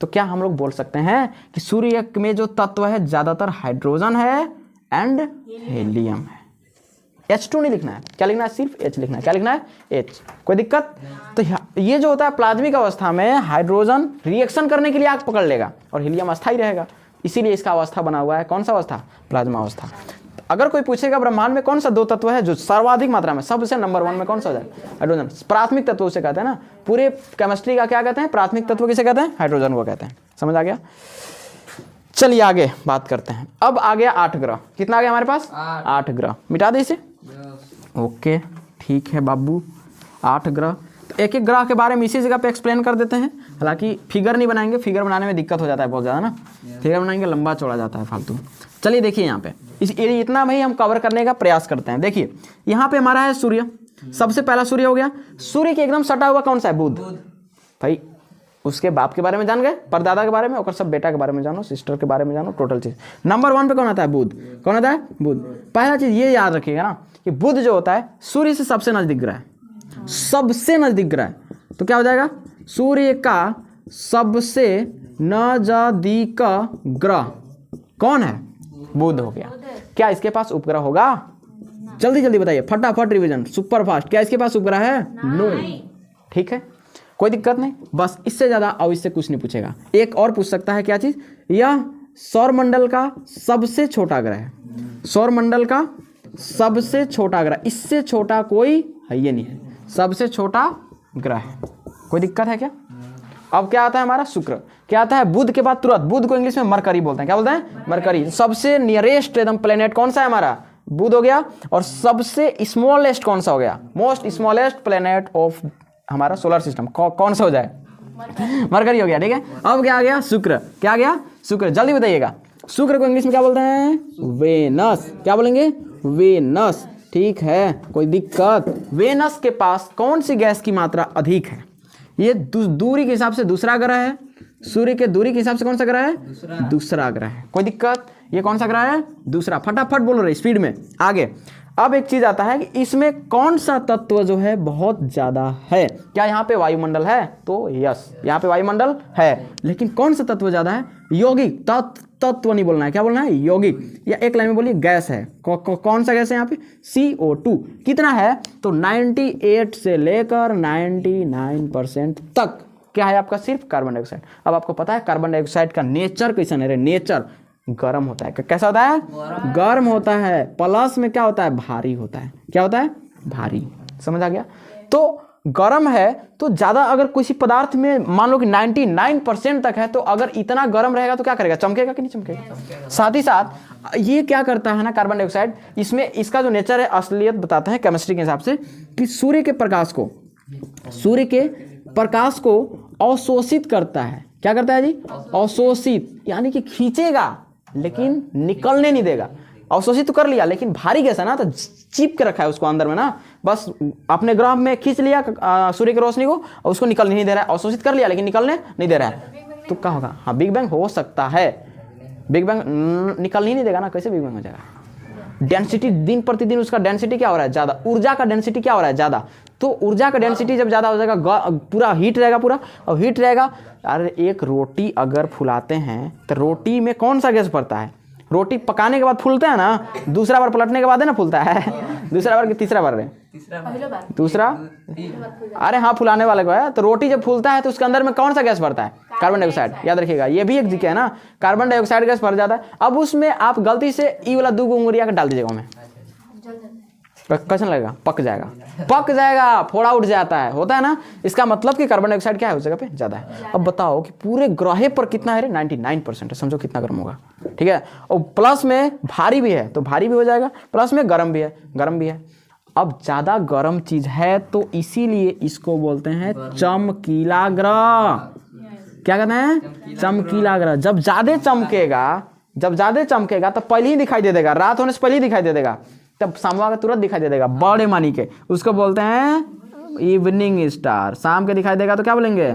तो क्या हम लोग बोल सकते हैं कि सूर्य में जो तत्व है ज्यादातर हाइड्रोजन है एंड हीलियम है। H2 नहीं लिखना है, क्या लिखना है, सिर्फ H लिखना है। क्या लिखना है, H। कोई दिक्कत? तो ये जो होता है प्लाज्मिक अवस्था में, हाइड्रोजन रिएक्शन करने के लिए आग पकड़ लेगा और हीलियम अस्थायी रहेगा, इसीलिए इसका अवस्था बना हुआ है कौन सा अवस्था, प्लाज्मा अवस्था। अगर कोई पूछेगा ब्रह्मांड में कौन सा 2 तत्व है जो सर्वाधिक मात्रा में, सबसे नंबर 1 में कौन सा हो जाए, हाइड्रोजन। प्राथमिक तत्व उसे कहते हैं ना, पूरे केमिस्ट्री का क्या कहते हैं, प्राथमिक तत्व किसे कहते हैं, हाइड्रोजन को कहते हैं। समझ आ गया? चलिए आगे बात करते हैं। अब आ गया 8 ग्रह। कितना आ गया हमारे पास, 8 ग्रह। मिटा दे इसे, ओके ठीक है बाबू, 8 ग्रह। तो एक एक ग्रह के बारे में इसी जगह पे एक्सप्लेन कर देते हैं। हालांकि फिगर नहीं बनाएंगे, फिगर बनाने में दिक्कत हो जाता है बहुत ज़्यादा ना, फिगर बनाएंगे लंबा चौड़ा जाता है फालतू। चलिए देखिए यहाँ पे इतना में ही हम कवर करने का प्रयास करते हैं। देखिए यहाँ पे हमारा है सूर्य, सबसे पहला सूर्य हो गया। सूर्य के एकदम सटा हुआ कौन सा है, बुध। भाई उसके बाप के बारे में जान गए, परदादा के बारे में, और सब बेटा के बारे में जानो, सिस्टर के बारे में जानो, टोटल चीज। नंबर 1 पे कौन आता है, बुध। कौन आता है, बुध। पहला चीज ये याद रखिएगा ना कि बुध जो होता है सूर्य से सबसे नजदीक ग्रह है, सबसे नजदीक ग्रह। तो क्या हो जाएगा, सूर्य का सबसे नजदीक ग्रह कौन है, बुध हो गया। क्या इसके पास उपग्रह होगा, जल्दी जल्दी बताइए, फटाफट रिवीजन, सुपर फास्ट। क्या इसके पास उपग्रह है, नो। ठीक है, कोई दिक्कत नहीं, बस इससे ज्यादा अब इससे कुछ नहीं पूछेगा। एक और पूछ सकता है, क्या चीज, यह सौरमंडल का सबसे छोटा ग्रह है, सौरमंडल का सबसे छोटा ग्रह, इससे छोटा कोई है ये नहीं है, सबसे छोटा ग्रह है। कोई दिक्कत है क्या? अब क्या आता है हमारा शुक्र, क्या आता है बुध के बाद तुरंत, बुध को इंग्लिश में मरकरी बोलते हैं। क्या बोलते हैं, मरकरी। सबसे नियरेस्ट एकदम प्लेनेट कौन सा है हमारा, बुध हो गया। और सबसे स्मॉलेस्ट कौन सा हो गया, मोस्ट स्मॉलेस्ट प्लेनेट ऑफ हमारा सोलर सिस्टम कौन सा हो जाए, मरकरी हो गया। ठीक है, अब क्या आ गया, शुक्र। क्या आ गया, शुक्र। जल्दी बताइएगा, शुक्र को इंग्लिश में क्या बोलते हैं, वेनस। क्या बोलेंगे, वेनस। ठीक है, कोई दिक्कत? वेनस के पास कौन सी गैस की मात्रा अधिक है, ये दूरी के हिसाब से दूसरा ग्रह है, सूर्य के दूरी के हिसाब से कौन सा ग्रह है, दूसरा ग्रह है। कोई दिक्कत? ये कौन सा ग्रह है, दूसरा। फटाफट बोलो रहे, स्पीड में आगे। अब एक चीज आता है कि इसमें कौन सा तत्व जो है बहुत ज्यादा है। क्या यहाँ पे वायुमंडल है, तो यस यहाँ पे वायुमंडल है, लेकिन कौन सा तत्व ज्यादा है, यौगिक तत्व नहीं बोलना है, क्या बोलना है, यौगिक। या एक लाइन में बोलिए, गैस है। कौन सा गैस है यहाँ पे, CO2। कितना है, तो 98 से लेकर 99% तक क्या है आपका, सिर्फ कार्बन डाइऑक्साइड। अब आपको पता है कार्बन डाइऑक्साइड का नेचर कैसा है, नेचर गर्म होता है। कैसा होता है, गर्म होता है, प्लस में क्या होता है, भारी होता है। क्या होता है, भारी। समझ आ गया? तो गर्म है तो ज्यादा, अगर किसी पदार्थ में मान लो कि 99% तक है, तो अगर इतना गर्म रहेगा तो क्या करेगा, चमकेगा कि नहीं चमकेगा। साथ ही साथ ये क्या करता है ना, कार्बन डाइऑक्साइड, इसमें इसका जो नेचर है, असलियत बताते हैं केमिस्ट्री के हिसाब से, कि सूर्य के प्रकाश को अवशोषित करता है। क्या करता है जी, अवशोषित, यानी कि खींचेगा लेकिन निकलने नहीं देगा। अवशोषित तो कर लिया, लेकिन भारी गैस है ना, तो चिप के रखा है उसको अंदर में ना, बस अपने ग्रह में खींच लिया सूर्य की रोशनी को, और उसको निकलने नहीं दे रहा है। अवशोषित कर लिया लेकिन निकलने नहीं दे रहा है, तो क्या होगा, हाँ बिग बैंग हो सकता है। बिग बैंग निकलने ही नहीं देगा ना, कैसे बिग बैंग हो जाएगा। डेंसिटी दिन प्रतिदिन उसका डेंसिटी क्या हो रहा है, ज्यादा। ऊर्जा का डेंसिटी क्या हो रहा है, ज्यादा। तो ऊर्जा का डेंसिटी जब ज्यादा हो जाएगा, पूरा हीट रहेगा, पूरा और हीट रहेगा। अरे एक रोटी अगर फुलाते हैं तो रोटी में कौन सा गैस पड़ता है, रोटी पकाने के बाद फूलता है ना, दूसरा बार पलटने के बाद है ना फूलता है, दूसरा बार कि तीसरा बार रहे? दूसरा। अरे हाँ, फुलाने वाले को है। तो रोटी जब फूलता है तो उसके अंदर में कौन सा गैस भरता है? Carbon dioxide. याद रखिएगा, ये भी एक जीके है ना, कार्बन डाइऑक्साइड गैस भर जाता है। अब उसमें आप गलती से ई वाला 2 उंगलियां डाल दीजिएगा में, कैसा लगेगा? पक जाएगा, पक जाएगा, फोड़ा उठ जाता है, होता है ना। इसका मतलब कि कार्बन डाइऑक्साइड क्या है उस जगह पे? ज़्यादा है। अब बताओ कि पूरे ग्रह पर कितना है रे? 99% है। समझो कितना गर्म होगा, ठीक है। और प्लस में भारी भी है तो भारी भी हो जाएगा, प्लस में गर्म भी है, गर्म भी है। अब ज़्यादा गर्म चीज़ है तो इसीलिए इसको बोलते हैं चमकीला ग्रह। क्या कहते हैं? चमकीला ग्रह। जब ज़्यादा चमकेगा तो पहले ही दिखाई दे देगा, रात होने से पहले ही दिखाई दे देगा, तब शामवा का तुरंत दिखाई दे देगा, बड़े मानी के। उसको बोलते हैं इवनिंग स्टार। शाम के दिखाई देगा तो क्या बोलेंगे?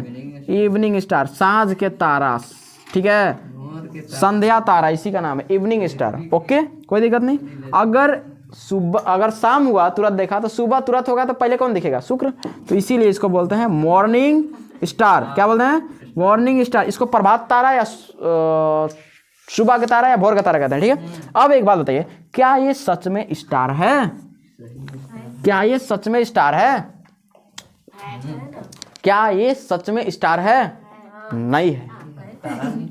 इवनिंग स्टार, सांझ के तारा, ठीक है, संध्या तारा, इसी का नाम है इवनिंग स्टार। ओके, कोई दिक्कत नहीं। अगर शाम हुआ तुरंत देखा तो सुबह तुरंत होगा तो पहले कौन दिखेगा? शुक्र। तो इसीलिए इसको बोलते हैं मॉर्निंग स्टार। क्या बोलते हैं? Morning star. इसको प्रभात तारा या सुबह का तारा या भोर का तारा कहते हैं, ठीक है। अब एक बात बताइए, क्या ये सच में स्टार है? क्या ये सच में स्टार है? क्या ये सच में स्टार है? नहीं है,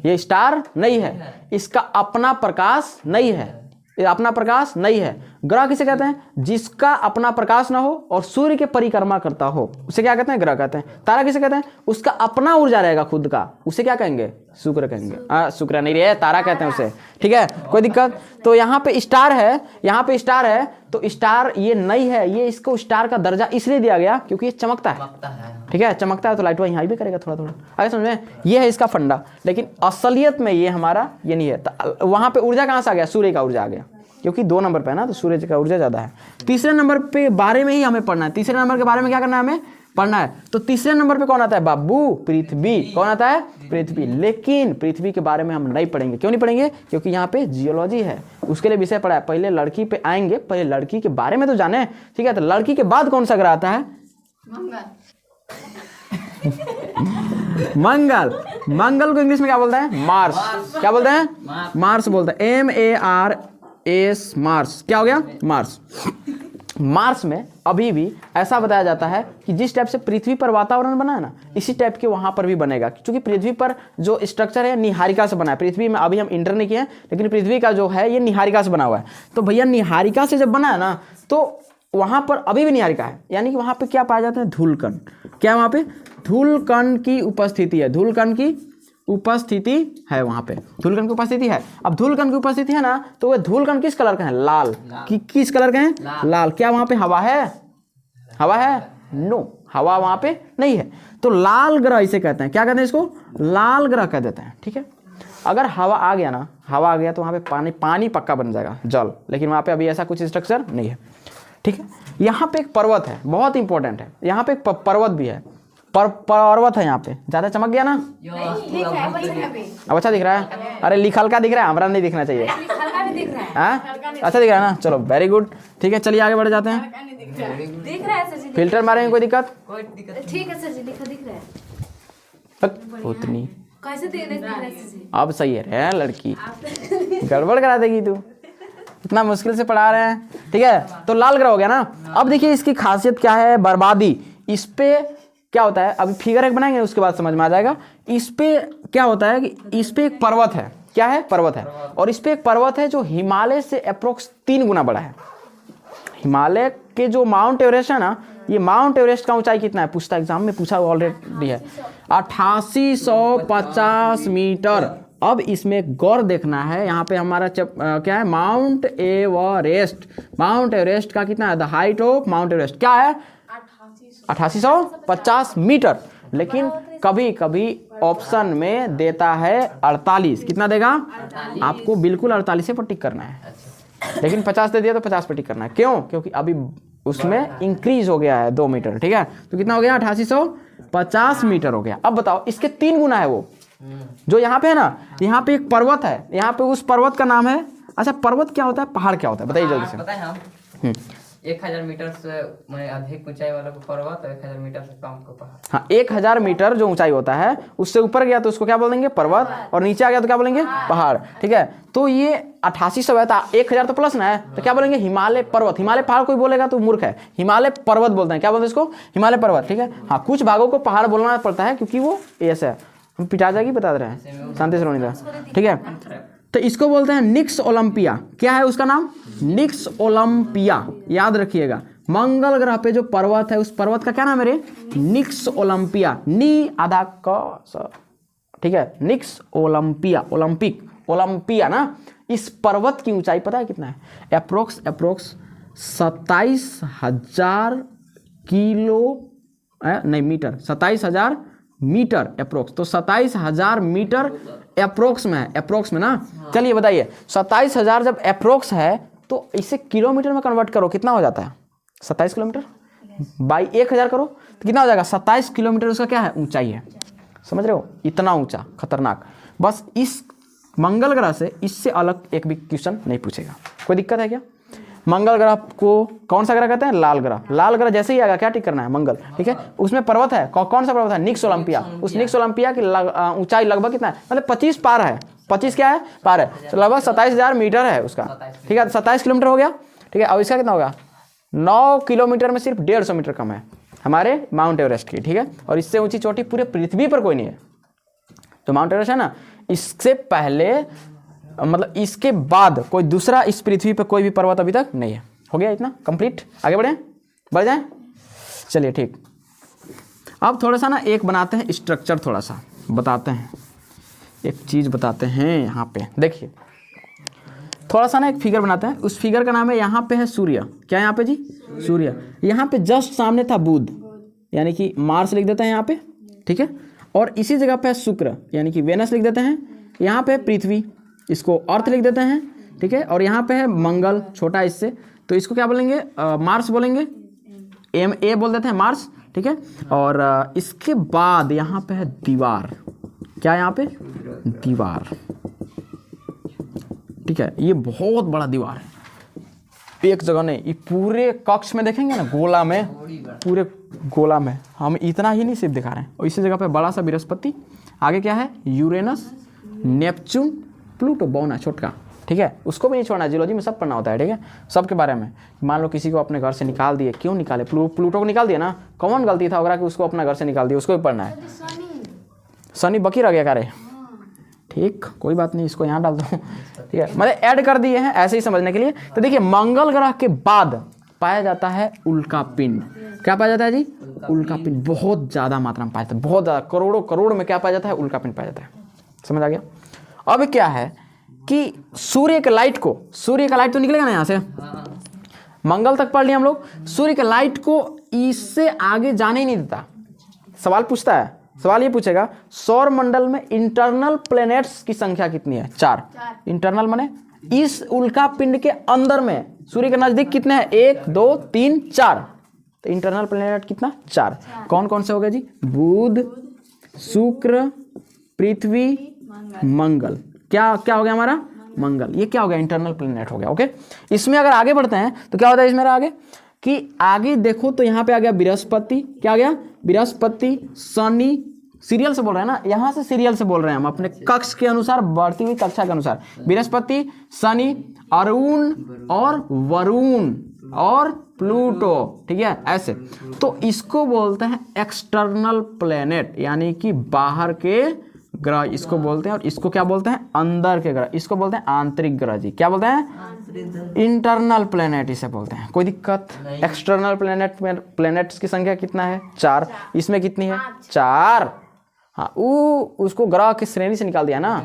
ये स्टार नहीं है। इसका अपना प्रकाश नहीं है, ये अपना प्रकाश नहीं है। ग्रह किसे कहते हैं? जिसका अपना प्रकाश ना हो और सूर्य के परिक्रमा करता हो, उसे क्या कहते हैं? ग्रह कहते हैं। तारा किसे कहते हैं? उसका अपना ऊर्जा रहेगा खुद का, उसे क्या कहेंगे? शुक्र कहेंगे। शुक्र नहीं रे, तारा कहते हैं उसे, ठीक है, कोई दिक्कत। तो यहाँ पे स्टार है, यहाँ पे स्टार है, तो स्टार ये नहीं है, ये इसको स्टार का दर्जा इसलिए दिया गया क्योंकि ये चमकता है, ठीक है, चमकता है तो लाइट यहाँ भी करेगा थोड़ा थोड़ा, आगे समझ में? ये है इसका फंडा। लेकिन असलियत में ये हमारा ये नहीं है। तो वहाँ पे ऊर्जा कहाँ से आ गया? सूर्य का ऊर्जा आ गया, क्योंकि 2 नंबर पे है ना, तो सूर्य का ऊर्जा ज़्यादा है। तीसरे नंबर पे बारे में ही हमें पढ़ना है। तीसरे नंबर के बारे में क्या करना है? हमें पढ़ना है। तो तीसरे नंबर पे कौन आता है बाबू? पृथ्वी। कौन आता है? पृथ्वी। लेकिन पृथ्वी के बारे में हम नहीं पढ़ेंगे। क्यों नहीं पढ़ेंगे? क्योंकि यहाँ पे जियोलॉजी है, उसके लिए विषय पढ़ा है। पहले लड़की पे आएंगे, पहले लड़की के बारे में तो जाने, ठीक है। तो लड़की के बाद कौन सा ग्रह आता है? मंगल। मंगल को इंग्लिश में क्या बोलते हैं? मार्स। क्या बोलते हैं? मार्स बोलते हैं, MARS, मार्स। क्या हो गया? मार्स। मार्स में अभी भी ऐसा बताया जाता है कि जिस टाइप से पृथ्वी पर वातावरण बना है ना, इसी टाइप के वहाँ पर भी बनेगा, क्योंकि पृथ्वी पर जो स्ट्रक्चर है निहारिका से बना है। पृथ्वी में अभी हम इंटर नहीं किए हैं, लेकिन पृथ्वी का जो है ये निहारिका से बना हुआ है। तो भैया निहारिका से जब बना है ना, तो वहाँ पर अभी भी निहारिका है, यानी कि वहाँ पे क्या पाया जाता है? धूलकण। क्या वहाँ पे? धूलकण की उपस्थिति है, धूलकण की उपस्थिति है, वहाँ पे धूलकण की उपस्थिति है। अब धूलकण की उपस्थिति है ना, तो वह धूलकण किस कलर का है? लाल। किस कलर के हैं? लाल। क्या वहाँ पे हवा है? हवा है? नो, हवा वहाँ पे नहीं है। तो लाल ग्रह इसे कहते हैं। क्या कहते हैं इसको? लाल ग्रह कह देते हैं, ठीक है। अगर हवा आ गया ना, हवा आ गया तो वहाँ पे पानी पक्का बन जाएगा, जल। लेकिन वहाँ पे अभी ऐसा कुछ स्ट्रक्चर नहीं है, ठीक है। यहाँ पे एक पर्वत है, बहुत इंपॉर्टेंट है। यहाँ पे एक पर्वत भी है, पर्वत है यहाँ पे। ज्यादा चमक गया ना? अब अच्छा दिख रहा है? अरे लिखल का दिख रहा है, हमारा नहीं दिखना चाहिए। अच्छा दिख रहा है ना? चलो वेरी गुड, ठीक है, चलिए आगे बढ़ जाते हैं। दिख रहा है सर जी, फिल्टर मारेंगे, कोई दिक्कत? ठीक है सर जी, दिख रहा है। उतनी कैसे दिख रहा है सर जी? अब सही है लड़की, गड़बड़ करा देगी तू, इतना मुश्किल से पढ़ा रहे हैं, ठीक है। तो लाल ग्रह हो गया ना। अब देखिए इसकी खासियत क्या है? बर्बादी। इस पे क्या होता है? अभी फिगर 1 बनाएंगे, उसके बाद समझ में आ जाएगा। इस पे क्या होता है कि इस पे एक पर्वत है। क्या है? पर्वत है। और इस पे एक पर्वत है जो हिमालय से अप्रोक्स 3 गुना बड़ा है। हिमालय के जो माउंट एवरेस्ट है ना, ये माउंट एवरेस्ट का ऊंचाई कितना है? पूछता एग्जाम में, पूछा ऑलरेडी है, 8850 मीटर। अब इसमें गौर देखना है, यहाँ पे हमारा क्या है? Mount Everest. माउंट एवरेस्ट का कितना है? The height of mount Everest क्या है? 8850 मीटर। लेकिन कभी कभी ऑप्शन में देता है 48। कितना देगा? आपको बिल्कुल 48 पर टिक करना है, लेकिन 50 दे दिया तो 50 पर टिक करना है। क्यों? क्योंकि अभी उसमें इंक्रीज हो गया है 2 मीटर, ठीक है। तो कितना हो गया? 8850 मीटर हो गया। अब बताओ, इसके 3 गुना है वो जो यहाँ पे है ना। यहाँ पे एक पर्वत है, यहाँ पे उस पर्वत का नाम है, अच्छा पर्वत क्या होता है? पहाड़ क्या होता है? बताइए जल्दी से। 1000 मीटर से मैं अधिक ऊंचाई वाला को पर्वत और 1000 मीटर से कम को पहाड़। हाँ, 1000 मीटर जो ऊंचाई होता है उससे ऊपर गया तो उसको क्या बोलेंगे? पर्वत, और नीचे आ गया तो क्या बोलेंगे? पहाड़। ठीक है, तो ये 8800 है, 1000 तो प्लस ना है, तो क्या बोलेंगे? हिमालय पर्वत। हिमालय पहाड़ कोई बोलेगा तो मूर्ख है, हिमालय पर्वत बोलते हैं। क्या बोलते हैं इसको? हिमालय पर्वत। ठीक है, हाँ, कुछ भागों को पहाड़ बोलना पड़ता है क्योंकि वो ऐसा है। हम पिटा जाएगी बता रहे हैं, शांति से रोनी। ठीक है, तो इसको बोलते हैं निक्स ओलंपिया। क्या है उसका नाम? निक्स ओलंपिया। याद रखिएगा, मंगल ग्रह पे जो पर्वत है उस पर्वत का क्या नाम है रे? निक्स ओलंपिया। नी आधा क। ठीक है, निक्स ओलंपिया, ओलंपिक, ओलंपिया ना। इस पर्वत की ऊंचाई पता है कितना है? अप्रोक्स 27,000 किलो नहीं मीटर, 27,000 मीटर अप्रोक्स। तो 27,000 मीटर अप्रोक्स में है, अप्रोक्स में ना। चलिए बताइए, 27,000 जब अप्रोक्स है तो इसे किलोमीटर में कन्वर्ट करो, कितना हो जाता है? 27 किलोमीटर बाई 1000 करो तो कितना हो जाएगा? 27 किलोमीटर उसका क्या है? ऊंचाई है। समझ रहे हो? इतना ऊंचा, खतरनाक। बस इस मंगल ग्रह से इससे अलग एक भी क्वेश्चन नहीं पूछेगा। कोई दिक्कत है क्या? मंगल ग्रह को कौन सा ग्रह कहते हैं? लाल ग्रह। लाल ग्रह जैसे ही आएगा क्या टिक करना है? मंगल। ठीक है, उसमें पर्वत है, कौन सा पर्वत है? निक्स ओलंपिया। उस निक्स ओलंपिया की ऊंचाई लगभग कितना है? मतलब 25 पार है। 25 क्या है? पार है। तो लगभग 27,000 मीटर है उसका। ठीक है, 27 किलोमीटर हो गया। ठीक है, और इसका कितना होगा? 9 किलोमीटर में सिर्फ 150 मीटर कम है हमारे माउंट एवरेस्ट की। ठीक है, और इससे ऊंची चोटी पूरे पृथ्वी पर कोई नहीं है। तो माउंट एवरेस्ट है ना, इससे पहले मतलब इसके बाद कोई दूसरा इस पृथ्वी पर कोई भी पर्वत अभी तक नहीं है। हो गया इतना कंप्लीट। आगे बढ़ जाएं। चलिए ठीक, अब थोड़ा सा ना एक बनाते हैं स्ट्रक्चर, थोड़ा सा बताते हैं, एक चीज़ बताते हैं। यहाँ पे देखिए, थोड़ा सा ना एक फिगर बनाते हैं। उस फिगर का नाम है, यहाँ पे है सूर्य। क्या यहाँ पे जी? सूर्य। यहाँ पे जस्ट सामने था बुध, यानी कि मार्स लिख देते हैं यहाँ पे। ठीक है, और इसी जगह पे है शुक्र, यानी कि वेनस लिख देते हैं। यहाँ पे है पृथ्वी, इसको अर्थ लिख देते हैं। ठीक है, और यहाँ पे है मंगल, छोटा इससे, तो इसको क्या बोलेंगे? मार्स बोलेंगे, MA बोल देते हैं, मार्स। ठीक है, और इसके बाद यहाँ पे है दीवार। क्या यहाँ पे? दीवार। ठीक है, ये बहुत बड़ा दीवार है, एक जगह नहीं, ये पूरे कक्ष में देखेंगे ना, गोला में, पूरे गोला में। हम इतना ही नहीं सिर्फ दिखा रहे हैं। और इसी जगह पे बड़ा सा बृहस्पति, आगे क्या है? यूरेनस, नेपच्यून, प्लूटो, बौना छोटका। ठीक है, उसको भी नहीं छोड़ना, जियोलॉजी में सब पढ़ना होता है। ठीक है, सबके बारे में। मान लो किसी को अपने घर से निकाल दिए, क्यों निकाले? प्लूटो को निकाल दिया ना, कौन गलती था वगैरह कि उसको अपना घर से निकाल दिया, उसको भी पढ़ना है। शनि बकी रह गया क्या रे? ठीक, कोई बात नहीं, इसको यहाँ डाल दो। ठीक है, मतलब ऐड कर दिए हैं ऐसे ही समझने के लिए। तो देखिए, मंगल ग्रह के बाद पाया जाता है उल्का पिंड। क्या पाया जाता है जी? उल्का पिंड बहुत ज़्यादा मात्रा में पाया जाता है, बहुत ज़्यादा, करोड़ों करोड़ में क्या पाया जाता है? उल्का पिंड पाया जाता है। समझ आ गया? अब क्या है कि सूर्य के लाइट को, सूर्य का लाइट तो निकलेगा ना यहाँ से, मंगल तक पढ़ लिया हम लोग। सूर्य के लाइट को इससे आगे जाने ही नहीं देता। सवाल पूछता है, सवाल ये पूछेगा, सौर मंडल में इंटरनल प्लैनेट्स की संख्या कितनी है? 4। इंटरनल माने इस उल्का पिंड के अंदर में सूर्य के नजदीक कितने हैं? 1 2 3 4। तो इंटरनल प्लैनेट कितना? 4। कौन कौन से हो गए जी? बुध, शुक्र, पृथ्वी, मंगल। क्या क्या हो गया हमारा? मंगल। ये क्या हो गया? इंटरनल प्लैनेट हो गया। ओके, इसमें अगर आगे बढ़ते हैं तो क्या होता है इसमें आगे कि आगे देखो तो यहाँ पे आ गया बृहस्पति। क्या आ गया? बृहस्पति, शनि। सीरियल से बोल रहे हैं ना, यहाँ से सीरियल से बोल रहे हैं हम, अपने कक्ष के अनुसार, बढ़ती हुई कक्षा के अनुसार। बृहस्पति, शनि, अरुण और वरुण और प्लूटो। ठीक है, ऐसे। तो इसको बोलते हैं एक्सटर्नल प्लैनेट, यानी कि बाहर के ग्रह इसको बोलते हैं। और इसको क्या बोलते हैं? अंदर के ग्रह। इसको बोलते हैं आंतरिक ग्रह जी। क्या बोलते हैं? इंटरनल प्लैनेट इसे बोलते हैं। कोई दिक्कत? एक्सटर्नल प्लैनेट में प्लैनेट्स की संख्या कितना है? 4। इसमें कितनी है? 4। हाँ, उसको ग्रह की श्रेणी से निकाल दिया ना,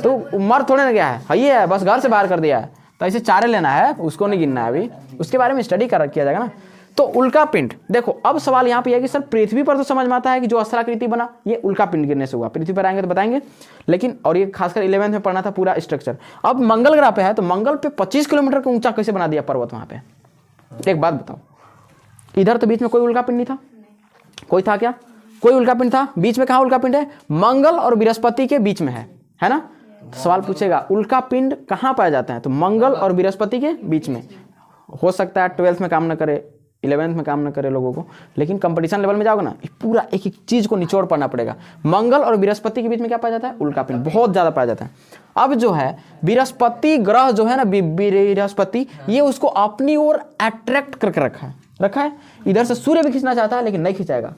तो मर थोड़े ना गया है, ये है बस, घर से बाहर कर दिया है। तो ऐसे 4 लेना है, उसको नहीं गिनना है अभी, उसके बारे में स्टडी किया जाएगा ना। तो उल्का पिंड देखो, अब सवाल यहाँ पे है कि सर पृथ्वी पर तो समझ में आता है कि जो अस्त्राकृति बना ये उल्का पिंड गिरने से हुआ, पृथ्वी पर आएंगे तो बताएंगे। लेकिन और ये खासकर 11th में पढ़ना था पूरा स्ट्रक्चर। अब मंगल ग्रह पे है तो मंगल पे 25 किलोमीटर का ऊंचा कैसे बना दिया पर्वत वहां पे? एक बात बताओ, इधर तो बीच में कोई उल्का पिंड नहीं था, कोई था क्या? कोई उल्का पिंड था? बीच में कहाँ उल्का पिंड है? मंगल और बृहस्पति के बीच में है ना। तो सवाल पूछेगा उल्का पिंड कहाँ पाए जाते हैं? तो मंगल और बृहस्पति के बीच में। हो सकता है 12th में काम ना करे, 11th में काम ना करे लोगों को, लेकिन कंपटीशन लेवल में जाओगे ना, पूरा एक एक चीज़ को निचोड़ पढ़ना पड़ेगा। मंगल और बृहस्पति के बीच में क्या पाया जाता है? उल्का पिंड, बहुत ज़्यादा पाया जाता है। अब जो है बृहस्पति ग्रह जो है ना, बृहस्पति, ये उसको अपनी ओर अट्रैक्ट करके रखा है। इधर से सूर्य भी खींचना चाहता है लेकिन नहीं खींचाएगा,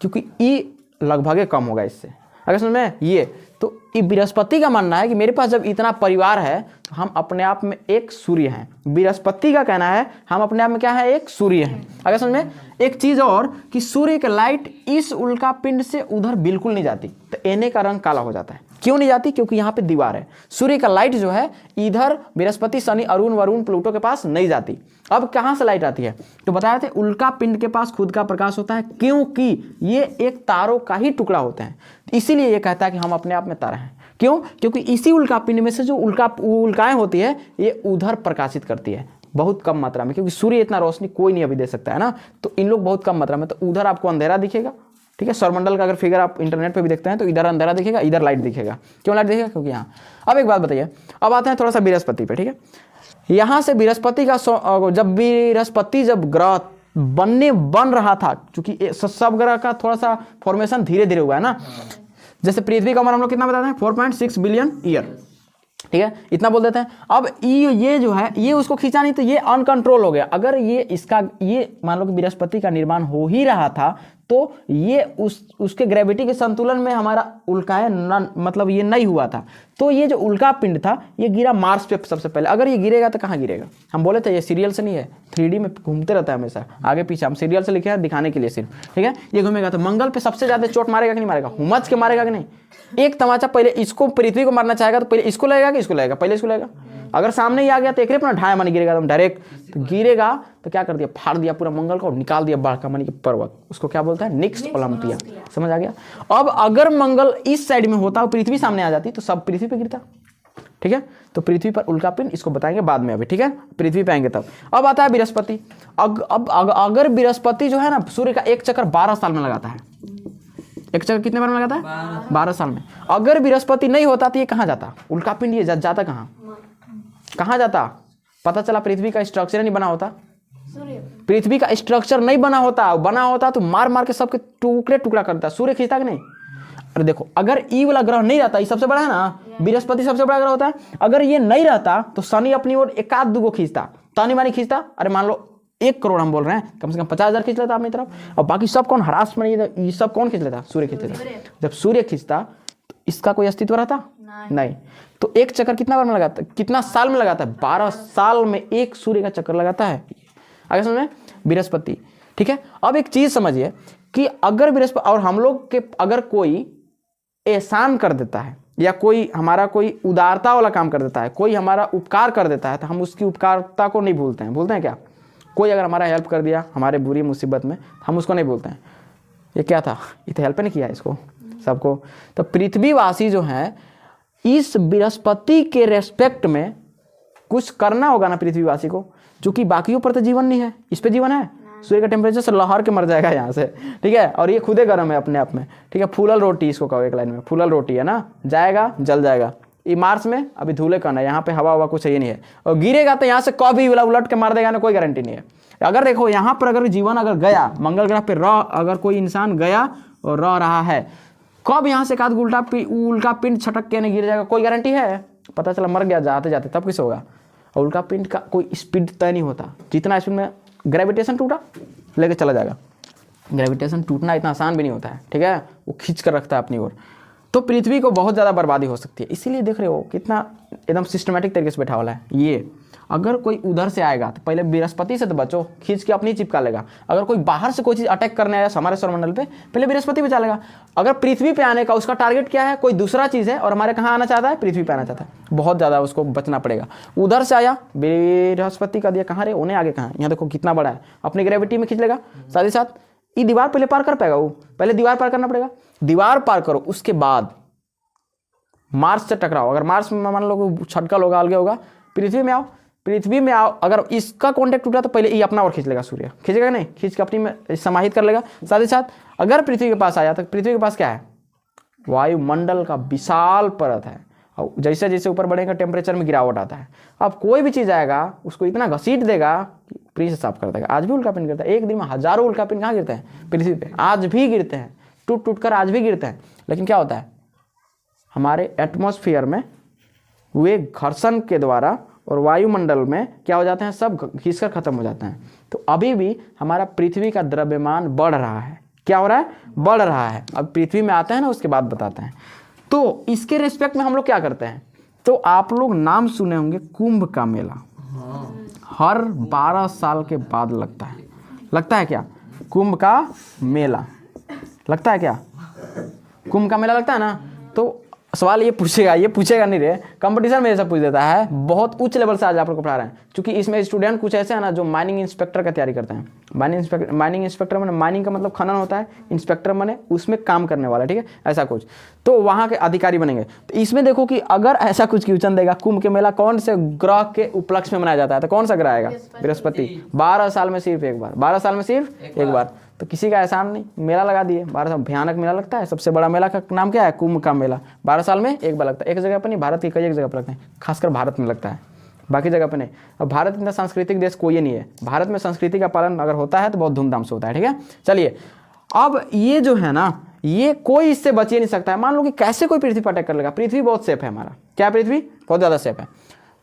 क्योंकि ई लगभग कम होगा इससे। अगर समझ में ये, तो ये बृहस्पति का मानना है कि मेरे पास जब इतना परिवार है तो हम अपने आप में एक सूर्य हैं। बृहस्पति का कहना है हम अपने आप में क्या है? एक सूर्य हैं। अगर समझ में, एक चीज़ और कि सूर्य की लाइट इस उल्का पिंड से उधर बिल्कुल नहीं जाती, तो एने का रंग काला हो जाता है। क्यों नहीं जाती? क्योंकि यहाँ पे दीवार है। सूर्य का लाइट जो है इधर बृहस्पति, शनि, अरुण, वरुण, प्लूटो के पास नहीं जाती। अब कहाँ से लाइट आती है? तो बताया थे उल्का पिंड के पास खुद का प्रकाश होता है, क्योंकि ये एक तारों का ही टुकड़ा होता है। इसीलिए ये कहता है कि हम अपने आप में तारा हैं। क्यों? क्योंकि इसी उल्का पिंड में से जो उल्काएं होती है ये उधर प्रकाशित करती है, बहुत कम मात्रा में, क्योंकि सूर्य इतना रोशनी कोई नहीं अभी दे सकता है ना, तो इन लोग बहुत कम मात्रा में, तो उधर आपको अंधेरा दिखेगा। ठीक है, सौरमंडल का अगर फिगर आप इंटरनेट पे भी देखते हैं तो इधर अंधेरा दिखेगा, इधर लाइट दिखेगा। क्यों लाइट दिखेगा? क्योंकि यहाँ। अब एक बात बताइए, अब आते हैं थोड़ा सा बृहस्पति पे। ठीक है, यहाँ से बृहस्पति का जब ग्रह बन रहा था, क्योंकि सब ग्रह का थोड़ा सा फॉर्मेशन धीरे धीरे हुआ है ना। जैसे पृथ्वी का उम्र हम लोग कितना बताते हैं? 4.6 बिलियन ईयर। ठीक है, इतना बोल देते हैं। अब ये जो है ये उसको खींचा नहीं तो ये अनकंट्रोल हो गया। अगर ये मान लो कि बृहस्पति का निर्माण हो ही रहा था तो ये उसके ग्रेविटी के संतुलन में हमारा उल्काएं मतलब ये नहीं हुआ था, तो ये जो उल्का पिंड था ये गिरा मार्स पे सबसे पहले। अगर ये गिरेगा तो कहाँ गिरेगा? हम बोले थे ये सीरियल से नहीं है, 3D में घूमते रहता है हमेशा आगे पीछे। हम सीरियल से लिखे हैं दिखाने के लिए सिर्फ। ठीक है, ये घूमेगा तो मंगल पे सबसे ज्यादा चोट मारेगा कि नहीं मारेगा? हुमस के मारेगा कि नहीं? एक तमाचा पहले इसको, पृथ्वी को मारना चाहेगा तो पहले इसको लगेगा कि इसको लगेगा? पहले इसको लगेगा। अगर सामने ही आ गया तो एक अपना ढाया मानी गिरेगा, एकदम डायरेक्ट तो गिरेगा। तो क्या कर दिया? फाड़ दिया पूरा मंगल को और निकाल दिया बड़का मानी के पर्वत। उसको क्या बोलता है? निक्स ओलंपिया। समझ आ गया? अब अगर मंगल इस साइड में होता और पृथ्वी सामने आ जाती तो सब पृथ्वी पे गिरता। ठीक है, तो पृथ्वी पर उल्का पिंड, इसको बताएंगे बाद में अभी। ठीक है, पृथ्वी पे आएंगे तब। अब आता है बृहस्पति। अगर बृहस्पति जो है ना, सूर्य का एक चक्कर 12 साल में लगाता है। एक चक्कर कितने बार में लगाता है? 12 साल में। अगर बृहस्पति नहीं होता तो ये कहाँ जाता? उल्का पिंड ये जाता कहाँ जाता? पता चला पृथ्वी का स्ट्रक्चर नहीं बना होता। पृथ्वी का स्ट्रक्चर नहीं बना होता तो मार मार के सबके टुकड़ा करता। सूर्य खींचता कि नहीं? अरे देखो, अगर ई वाला ग्रह नहीं रहता, ये सबसे बड़ा है ना, बृहस्पति सबसे बड़ा ग्रह होता है, अगर ये नहीं रहता तो शनि अपनी ओर एक आध दूगो खींचता, तानी मानी खींचता। अरे मान लो 1 करोड़ हम बोल रहे हैं, कम से कम 50,000 खींच लेता अपनी तरफ, और बाकी सब कौन हरास में ये सब कौन खींच लेता? सूर्य खींच लेता। जब सूर्य खींचता तो इसका कोई अस्तित्व रहता? नहीं। तो एक चक्कर कितना बार में लगाता? कितना साल में लगाता है? 12 साल में एक सूर्य का चक्कर लगाता है। आगे समझ में? बृहस्पति। ठीक है, अब एक चीज समझिए कि अगर बृहस्पति और हम लोग के अगर कोई एहसान कर देता है या कोई हमारा कोई उदारता वाला काम कर देता है, कोई हमारा उपकार कर देता है, तो हम उसकी उपकारता को नहीं भूलते हैं। भूलते हैं क्या? कोई अगर हमारा हेल्प कर दिया हमारे बुरी मुसीबत में, हम उसको नहीं भूलते हैं। ये क्या था? ये तो हेल्प नहीं किया इसको सबको। तो पृथ्वीवासी जो हैं, इस बृहस्पति के रेस्पेक्ट में कुछ करना होगा ना पृथ्वीवासी को, क्योंकि बाकियों पर तो जीवन नहीं है, इस पे जीवन है। सूर्य का टेम्परेचर से लहर के मर जाएगा यहाँ से। ठीक है, और ये खुदे गर्म है अपने आप में। ठीक है, फूलल रोटी इसको कहो एक लाइन में, फूलल रोटी है ना, जाएगा जल जाएगा। ये मार्स में अभी धूले कण है, यहाँ पे हवा कुछ ये नहीं है, और गिरेगा तो यहाँ से कभी उलट के मार देगा ना, कोई गारंटी नहीं है। अगर देखो यहाँ पर अगर जीवन अगर गया, मंगल ग्रह पे अगर कोई इंसान गया और रह रहा है, कब यहाँ से एक उल्का पिंड छटक के नहीं गिर जाएगा? कोई गारंटी है? पता चला मर गया जाते जाते, तब किस होगा? और उल्का पिंड का कोई स्पीड तय नहीं होता, जितना स्पीड में ग्रेविटेशन टूटा लेके चला जाएगा। ग्रेविटेशन टूटना इतना आसान भी नहीं होता है। ठीक है, वो खींच कर रखता है अपनी ओर। तो पृथ्वी को बहुत ज़्यादा बर्बादी हो सकती है। इसीलिए देख रहे हो कितना एकदम सिस्टमेटिक तरीके से बैठा वाला है। ये अगर कोई उधर से आएगा तो पहले बृहस्पति से तो बचो, खींच के अपनी चिपका लेगा। अगर कोई बाहर से कोई चीज़ अटैक करने आया हमारे सौरमंडल पे, पहले बृहस्पति पे चलेगा। अगर पृथ्वी पे आने का उसका टारगेट क्या है? कोई दूसरा चीज़ है, और हमारे कहाँ आना चाहता है? पृथ्वी पे आना चाहता है। बहुत ज़्यादा उसको बचना पड़ेगा। उधर से आया, बृहस्पति का दिया, कहाँ रे? उन्हें आगे कहाँ? यहाँ देखो कितना बड़ा है, अपनी ग्रेविटी में खींच लेगा। साथ ही साथ ये दीवार पहले पार कर पाएगा? वो पहले दीवार पार करना पड़ेगा। दीवार पार करो, उसके बाद मार्स से टकराओ। अगर मार्स में मान लो छटका होगा, अलगे होगा, पृथ्वी में आओ। अगर इसका कांटेक्ट टूटा तो पहले ये अपना और खींच लेगा, सूर्य खींचेगा नहीं, खींच के अपनी में समाहित कर लेगा। साथ ही साथ अगर पृथ्वी के पास आया तो पृथ्वी के पास क्या है? वायुमंडल का विशाल परत है। और जैसे जैसे ऊपर बढ़ेगा टेम्परेचर में गिरावट आता है। अब कोई भी चीज़ आएगा उसको इतना घसीट देगा कि पृथ्वी से साफ कर देगा। आज भी उल्कापिंड गिरता है, एक दिन में हजारों उल्कापिंड कहाँ गिरते हैं? पृथ्वी पे आज भी गिरते हैं, टूट टूट कर आज भी गिरते हैं। लेकिन क्या होता है, हमारे एटमॉस्फेयर में हुए घर्षण के द्वारा और वायुमंडल में क्या हो जाते हैं, सब घिसकर खत्म हो जाते हैं। तो अभी भी हमारा पृथ्वी का द्रव्यमान बढ़ रहा है। क्या हो रहा है? बढ़ रहा है। अब पृथ्वी में आते हैं ना, उसके बाद बताते हैं। तो इसके रेस्पेक्ट में हम लोग क्या करते हैं, तो आप लोग नाम सुने होंगे कुंभ का मेला। हर 12 साल के बाद लगता है। लगता है क्या? कुंभ का मेला लगता है क्या? कुंभ का मेला लगता है ना। तो सवाल ये पूछेगा नहीं रे, कंपटीशन में ये सब पूछ देता है। बहुत उच्च लेवल से आज आप लोग को पढ़ा रहे हैं, क्योंकि इसमें स्टूडेंट कुछ ऐसे हैं ना जो माइनिंग इंस्पेक्टर का तैयारी करते हैं। माइनिंग इंस्पेक्टर मैंने, माइनिंग का मतलब खनन होता है, इंस्पेक्टर मैंने उसमें काम करने वाला, ठीक है, ऐसा कुछ। तो वहाँ के अधिकारी बनेंगे। तो इसमें देखो कि अगर ऐसा कुछ क्वेश्चन देगा, कुंभ के मेला कौन से ग्रह के उपलक्ष्य में मनाया जाता है, तो कौन सा ग्रह आएगा? बृहस्पति। 12 साल में सिर्फ एक बार, 12 साल में सिर्फ एक बार। तो किसी का एहसान नहीं, मेला लगा दिए। 12 साल भयानक मेला लगता है। सबसे बड़ा मेला का नाम क्या है? कुंभ का मेला। 12 साल में एक बार लगता है। एक जगह पर नहीं, भारत की कई एक जगह पर लगता है, खासकर भारत में लगता है, बाकी जगह पे नहीं। अब भारत इतना सांस्कृतिक देश कोई नहीं है। भारत में संस्कृति का पालन अगर होता है तो बहुत धूमधाम से होता है, ठीक है। चलिए, अब ये जो है ना, ये कोई इससे बच ही नहीं सकता है। मान लो कि कैसे कोई पृथ्वी पर अटैक कर लेगा। पृथ्वी बहुत सेफ है हमारा। क्या? पृथ्वी बहुत ज़्यादा सेफ है।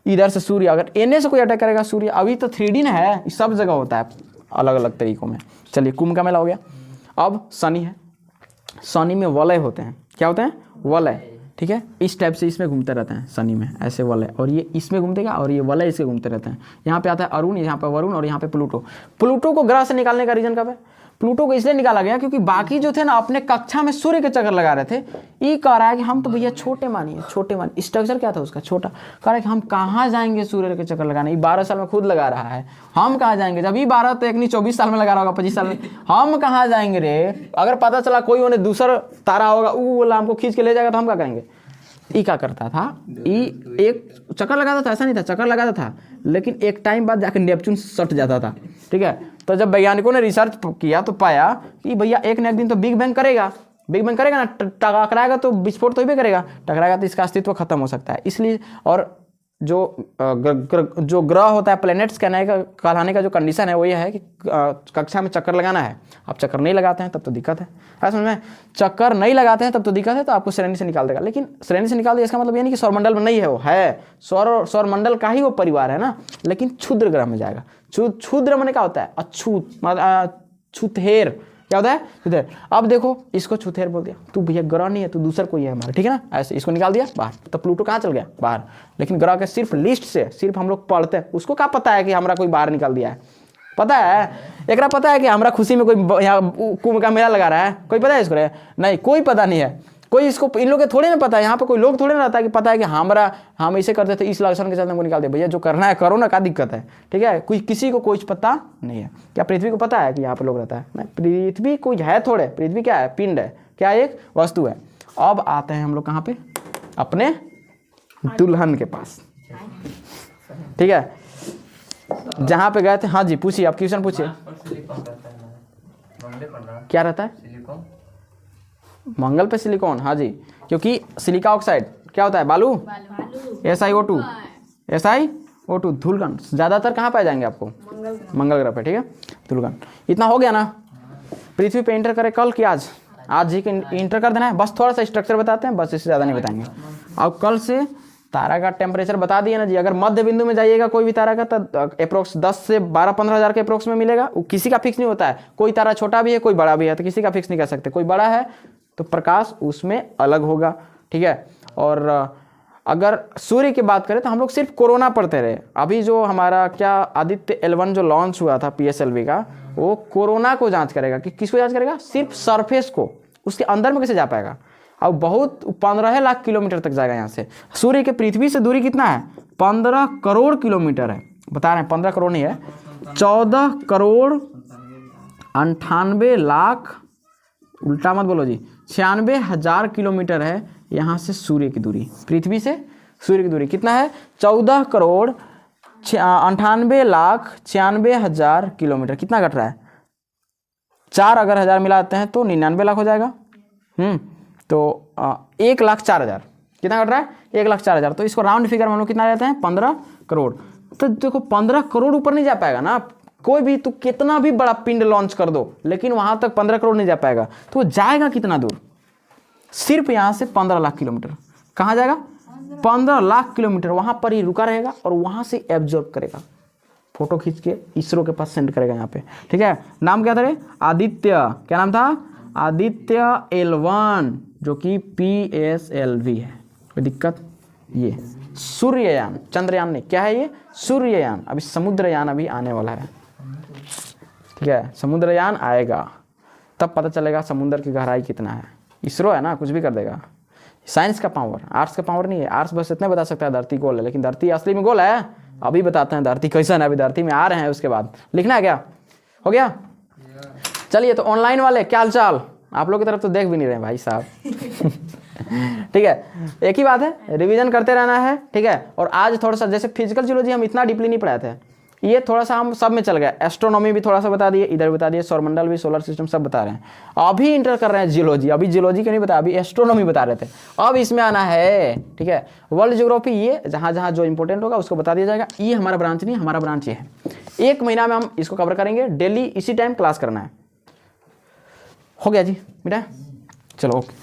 इधर से सूर्य, अगर एने से कोई अटैक करेगा, सूर्य अभी तो 3D ना है, सब जगह होता है अलग अलग तरीकों में। चलिए, कुंभ का मेला हो गया। अब शनि है, शनि में वलय होते हैं। क्या होते हैं? वलय, ठीक है। इस टाइप से इसमें घूमते रहते हैं शनि में, ऐसे वलय, और ये इसमें घूमतेगा और ये वलय इसके घूमते रहते हैं। यहाँ पे आता है अरुण, यहाँ पे वरुण और यहाँ पे प्लूटो। प्लूटो को ग्रह से निकालने का रीजन कब है? प्लूटो को इसलिए निकाला गया क्योंकि बाकी जो थे ना अपने कक्षा में सूर्य के चक्कर लगा रहे थे। ये कह रहा है कि हम तो भैया छोटे मानिए, छोटे मानिए। स्ट्रक्चर क्या था उसका? छोटा। कह रहा है कि हम कहाँ जाएंगे सूर्य के चक्कर लगाने? ये 12 साल में खुद लगा रहा है, हम कहाँ जाएंगे? जब ये 12 तो एक नहीं 24 साल में लगा रहा होगा, 25 साल में, हम कहाँ जाएंगे रे? अगर पता चला कोई उन्हें दूसरा तारा होगा, वो बोला हमको खींच के ले जाएगा, तो हम क्या करेंगे? ये क्या करता था? ये एक चक्कर लगाता था, ऐसा नहीं था, चक्कर लगाता था, लेकिन एक टाइम बाद जाकर नेपच्यून सट जाता था, ठीक है। तो जब वैज्ञानिकों ने रिसर्च किया तो पाया कि भैया एक न एक दिन तो बिग बैंग करेगा, बिग बैंग करेगा ना, टकराएगा तो विस्फोट तो ही करेगा, टकराएगा तो इसका अस्तित्व खत्म हो सकता है। इसलिए, और जो ग्रह होता है, प्लैनेट्स कहलाने का जो कंडीशन है वो ये है कि कक्षा में चक्कर लगाना है। आप चक्कर नहीं लगाते हैं तब तो दिक्कत है। ऐसा समझ में? चक्कर नहीं लगाते हैं तब तो दिक्कत है, तो आपको श्रेणी से निकाल देगा। लेकिन श्रेणी से निकाल दिया इसका मतलब ये नहीं कि सौरमंडल में नहीं है, वो है, सौरमंडल का ही वो परिवार है ना, लेकिन क्षुद्र ग्रह में जाएगा। क्षुद्र माने क्या होता है? अछूत, छुथेर। क्या होता है? छुथेर। अब देखो, इसको छुथेर बोल दिया, तू भैया ग्रह नहीं है, तू दूसरा कोई है हमारा, ठीक है ना, ऐसे इसको निकाल दिया बाहर। तो प्लूटो कहाँ चल गया? बाहर। लेकिन ग्रह के सिर्फ लिस्ट से सिर्फ हम लोग पढ़ते हैं, उसको क्या पता है कि हमारा कोई बाहर निकाल दिया है? पता है? एकरा पता है कि हमारा खुशी में कोई यहाँ कुंभ का मेला लगा रहा है? कोई पता है इसको? नहीं, कोई पता नहीं है। कोई इसको, इन लोग के थोड़े ना पता है, यहाँ पे कोई लोग थोड़े ना रहता है कि पता है कि हम ऐसे करते थे, इस लक्षण के साथ हमको निकाल दिया। भैया जो करना है करो ना, क्या दिक्कत है, ठीक है। कोई किसी को कुछ पता नहीं है। क्या पृथ्वी को पता है कि यहाँ पे लोग रहता है? नहीं, पृथ्वी कोई है थोड़े। पृथ्वी क्या है? पिंड है। क्या? एक वस्तु है। अब आते हैं हम लोग कहाँ पे? अपने दुल्हन के पास, ठीक है, जहाँ पे गए थे। हाँ जी, पूछिए, आप क्वेश्चन पूछिए। क्या रहता है? मंगल पे सिलिकॉन? हाँ जी, क्योंकि सिलिका ऑक्साइड क्या होता है? बालू। SiO2, SiO2, धूलकण ज़्यादातर कहाँ पाए जाएंगे आपको? मंगल ग्रह पे, ठीक है, धूलकण। इतना हो गया ना? पृथ्वी पे इंटर करें कल कि आज ही इंटर कर देना है। बस थोड़ा सा स्ट्रक्चर बताते हैं, बस इससे ज़्यादा नहीं बताएंगे। अब कल से तारा का टेम्परेचर बता दिए ना जी। अगर मध्य बिंदु में जाइएगा कोई भी तारा का, तो अप्रोक्स 10 से 12-15 हज़ार के अप्रोक्स में मिलेगा। वो किसी का फिक्स नहीं होता है। कोई तारा छोटा भी है, कोई बड़ा भी है, तो किसी का फिक्स नहीं कर सकते। कोई बड़ा है तो प्रकाश उसमें अलग होगा, ठीक है। और अगर सूर्य की बात करें तो हम लोग सिर्फ कोरोना पढ़ते रहे। अभी जो हमारा क्या आदित्य L1 जो लॉन्च हुआ था PSLV का, वो कोरोना को जांच करेगा। कि किसको जांच करेगा? सिर्फ सरफेस को, उसके अंदर में कैसे जा पाएगा। अब बहुत 15 लाख किलोमीटर तक जाएगा यहाँ से। सूर्य के पृथ्वी से दूरी कितना है? 15 करोड़ किलोमीटर है। बता रहे हैं, 15 करोड़ नहीं है, 14 करोड़ 98 लाख, उल्टा मत बोलो जी, 96,000 किलोमीटर है यहाँ से सूर्य की दूरी। पृथ्वी से सूर्य की दूरी कितना है? 14 करोड़ 98 लाख 96,000 किलोमीटर। कितना घट रहा है? 4 अगर हज़ार मिलाते हैं तो 99 लाख हो जाएगा। तो 1,04,000, कितना घट रहा है 1,04,000। तो इसको राउंड फिगर में हम लोग कितना लेते हैं 15 करोड़। तो देखो 15 करोड़ ऊपर नहीं जा पाएगा ना, कोई भी तू कितना भी बड़ा पिंड लॉन्च कर दो लेकिन वहां तक 15 करोड़ नहीं जा पाएगा। तो वो जाएगा कितना दूर, सिर्फ यहाँ से 15 लाख किलोमीटर। कहाँ जाएगा 15 लाख किलोमीटर, वहां पर ही रुका रहेगा और वहां से एब्जॉर्ब करेगा, फोटो खींच के इसरो के पास सेंड करेगा यहाँ पे। ठीक है, नाम क्या था रे, आदित्य, क्या नाम था, आदित्य L1 जो कि PSLV है। कोई दिक्कत, ये सूर्ययान, चंद्रयान नहीं, क्या है ये सूर्ययान। अभी समुद्रयान अभी आने वाला है। ठीक है, समुद्रयान आएगा तब पता चलेगा समुद्र की गहराई कितना है। इसरो है ना, कुछ भी कर देगा। साइंस का पावर, आर्ट्स का पावर नहीं है। आर्ट्स बस इतने बता सकता है धरती गोल है, लेकिन धरती असली में गोल है। अभी बताते हैं धरती कैसन है, अभी धरती में आ रहे हैं, उसके बाद लिखना है। क्या हो गया, चलिए। तो ऑनलाइन वाले क्या हाल चाल, आप लोग की तरफ तो देख भी नहीं रहे भाई साहब। ठीक है, एक ही बात है, रिवीजन करते रहना है। ठीक है, और आज थोड़ा सा जैसे फिजिकल जियोलॉजी हम इतना डीपली नहीं पढ़ाए थे, ये थोड़ा सा हम सब में चल गया। एस्ट्रोनॉमी भी थोड़ा सा बता दिए, इधर बता दिए, सौरमंडल भी, सोलर सिस्टम सब बता रहे हैं। अभी इंटर कर रहे हैं जियोलॉजी, अभी जियोलॉजी का नहीं बता, अभी एस्ट्रोनॉमी बता रहे थे। अब इसमें आना है। ठीक है, वर्ल्ड ज्योग्राफी, ये जहाँ जहाँ जो इंपॉर्टेंट होगा उसको बता दिया जाएगा। ये हमारा ब्रांच नहीं, हमारा ब्रांच ये है। 1 महीना में हम इसको कवर करेंगे, डेली इसी टाइम क्लास करना है। हो गया जी बेटा, चलो ओके।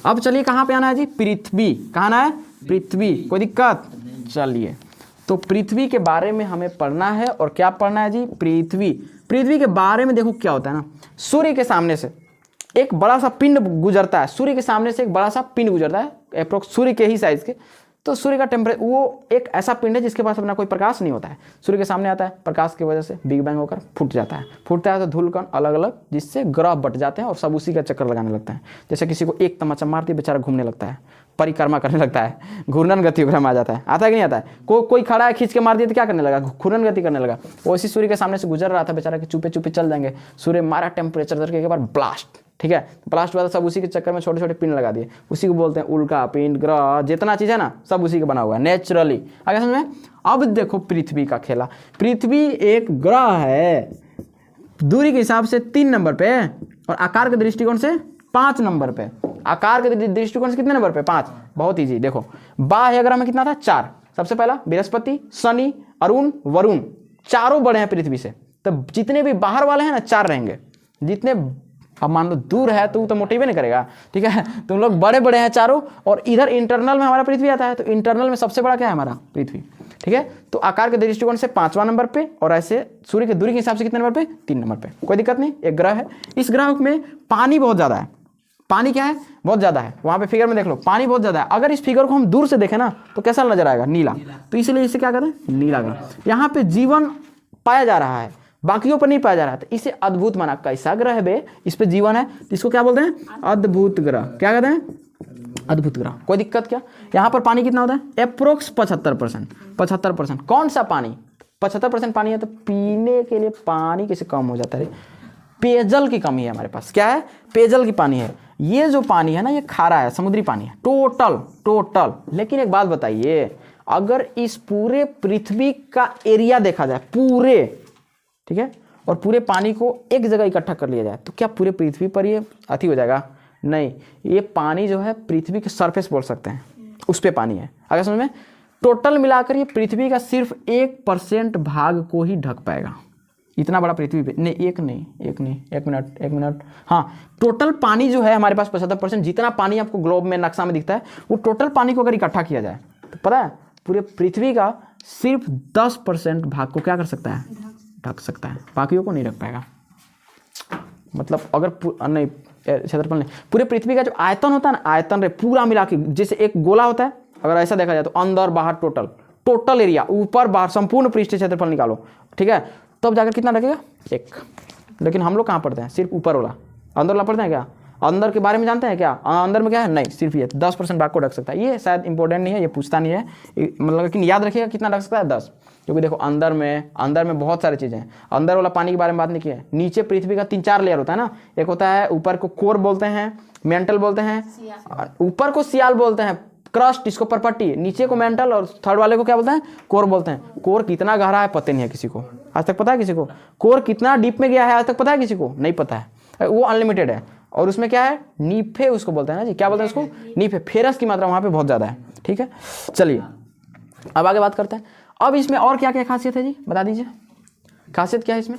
अब चलिए कहाँ पे आना है जी, पृथ्वी। कहाँ आना है, पृथ्वी। कोई दिक्कत, चलिए। तो पृथ्वी के बारे में हमें पढ़ना है। और क्या पढ़ना है जी, पृथ्वी। पृथ्वी के बारे में देखो क्या होता है ना, सूर्य के सामने से एक बड़ा सा पिंड गुजरता है। सूर्य के सामने से एक बड़ा सा पिंड गुजरता है, अप्रोक्स सूर्य के ही साइज के। तो सूर्य का टेम्परेचर, वो एक ऐसा पिंड है जिसके पास अपना कोई प्रकाश नहीं होता है। सूर्य के सामने आता है, प्रकाश की वजह से बिग बैंग होकर फूट जाता है। फूटता है तो धूल कण अलग अलग, जिससे ग्रह बट जाते हैं और सब उसी का चक्कर लगाने लगता है। जैसे किसी को एक तमाचा मारती बेचारा घूमने लगता है, परिक्रमा करने लगता है, घूर्णन गति में आ जाता है। आता है कि नहीं आता है? कोई खड़ा है, खींच के मार दिया तो क्या करने लगा, घूर्णन गति करने लगा। वो इसी सूर्य के सामने से गुजर रहा था बेचारा, कि चुपे चुपे चल जाएंगे। सूर्य मारा टेम्परेचर करके एक बार ब्लास्ट। ठीक है, ब्लास्ट हुआ, सब उसी के चक्कर में छोटे छोटे पिंड लगा दिए। उसी को बोलते हैं उल्का पिंड, ग्रह, जितना चीज़ है ना सब उसी का बना हुआ है नेचुरली। आगे समझ में? अब देखो पृथ्वी का खेला। पृथ्वी एक ग्रह है, दूरी के हिसाब से 3 नंबर पे और आकार के दृष्टिकोण से 5 नंबर पे। आकार के दृष्टिकोण से कितने नंबर पे, 5। बहुत ईजी। देखो बाह्य ग्रह में कितना था, 4। सबसे पहला बृहस्पति, शनि, अरुण, वरुण, चारों बड़े हैं पृथ्वी से। तो जितने भी बाहर वाले हैं ना 4 रहेंगे। जितने अब मान लो दूर है तो वो तो मोटिव नहीं करेगा। ठीक है, तुम लोग बड़े बड़े हैं चारों। और इधर इंटरनल में हमारा पृथ्वी आता है, तो इंटरनल में सबसे बड़ा क्या है, हमारा पृथ्वी। ठीक है, तो आकार के दृष्टिकोण से 5वां नंबर पे, और ऐसे सूर्य की दूरी के हिसाब से कितने नंबर पे, 3 नंबर पे। कोई दिक्कत नहीं, एक ग्रह है। इस ग्रह में पानी बहुत ज़्यादा है। पानी क्या है, बहुत ज़्यादा है। वहाँ पे फिगर में देख लो, पानी बहुत ज़्यादा है। अगर इस फिगर को हम दूर से देखें ना तो कैसा नजर आएगा, नीला। तो इसलिए इसे क्या कहते हैं, नीला ग्रह। यहाँ पे जीवन पाया जा रहा है, बाकियों पर नहीं पाया जा रहा था। इसे अद्भुत माना। कैसा ग्रह है बे, इस पे जीवन है, इसको क्या बोलते हैं, अद्भुत ग्रह। क्या कहते हैं, अद्भुत ग्रह। कोई दिक्कत क्या? यहाँ पर पानी कितना होता है, अप्रोक्स 75%। 75%। कौन सा पानी, 75% पानी है, तो पीने के लिए पानी कैसे कम हो जाता है? पेयजल की कमी है हमारे पास। क्या है, पेयजल की पानी है। ये जो पानी है ना, ये खारा है, समुद्री पानी है टोटल। लेकिन एक बात बताइए, अगर इस पूरे पृथ्वी का एरिया देखा जाए पूरे, ठीक है, और पूरे पानी को एक जगह इकट्ठा कर लिया जाए, तो क्या पूरे पृथ्वी पर ये अति हो जाएगा? नहीं, ये पानी जो है पृथ्वी के सरफेस बोल सकते हैं, उस पे पानी है। अगर समझ में, टोटल मिलाकर ये पृथ्वी का सिर्फ 1% भाग को ही ढक पाएगा। इतना बड़ा पृथ्वी पे नहीं, एक मिनट। हाँ, टोटल पानी जो है हमारे पास 75%, जितना पानी आपको ग्लोब में नक्शा में दिखता है, वो टोटल पानी को अगर इकट्ठा किया जाए तो पता है पूरे पृथ्वी का सिर्फ 10% भाग को क्या कर सकता है, ढक सकता है। बाकियों को नहीं रख पाएगा। मतलब अगर नहीं, क्षेत्रफल नहीं, पूरे पृथ्वी का जो आयतन होता है ना, आयतन रे पूरा मिला के, जैसे एक गोला होता है, अगर ऐसा देखा जाए तो अंदर बाहर टोटल एरिया, ऊपर बाहर संपूर्ण पृष्ठ क्षेत्रफल निकालो, ठीक है, तब जाकर कितना लगेगा, 1। लेकिन हम लोग कहाँ पढ़ते हैं, सिर्फ ऊपर वाला। अंदर वाला पढ़ते हैं क्या? अंदर के बारे में जानते हैं क्या? अंदर में क्या है, नहीं, सिर्फ ये 10% भाग को ढक सकता है। ये शायद इंपॉर्टेंट नहीं है, ये पूछता नहीं है, मतलब लेकिन याद रखिएगा कितना ढक सकता है, 10। क्योंकि देखो अंदर में बहुत सारी चीज़ें हैं। अंदर वाला पानी के बारे में बात नहीं की है। नीचे पृथ्वी का 3-4 लेयर होता है ना। एक होता है ऊपर को कोर बोलते हैं, मेंटल बोलते हैं, ऊपर को सियाल बोलते हैं, क्रस्ट, इसको परपट्टी, नीचे को मेंटल, और थर्ड वाले को क्या बोलते हैं, कोर बोलते हैं। कोर कितना गहरा है पता नहीं है किसी को, आज तक पता है किसी को? कोर कितना डीप में गया है आज तक पता है किसी को? नहीं पता है, वो अनलिमिटेड है। और उसमें क्या है, नीफे उसको बोलते हैं ना जी, क्या बोलते हैं उसको, नीफे। फेरस की मात्रा वहाँ पे बहुत ज़्यादा है। ठीक है, चलिए अब आगे बात करते हैं। अब इसमें और क्या क्या खासियत है जी, बता दीजिए। खासियत क्या है इसमें?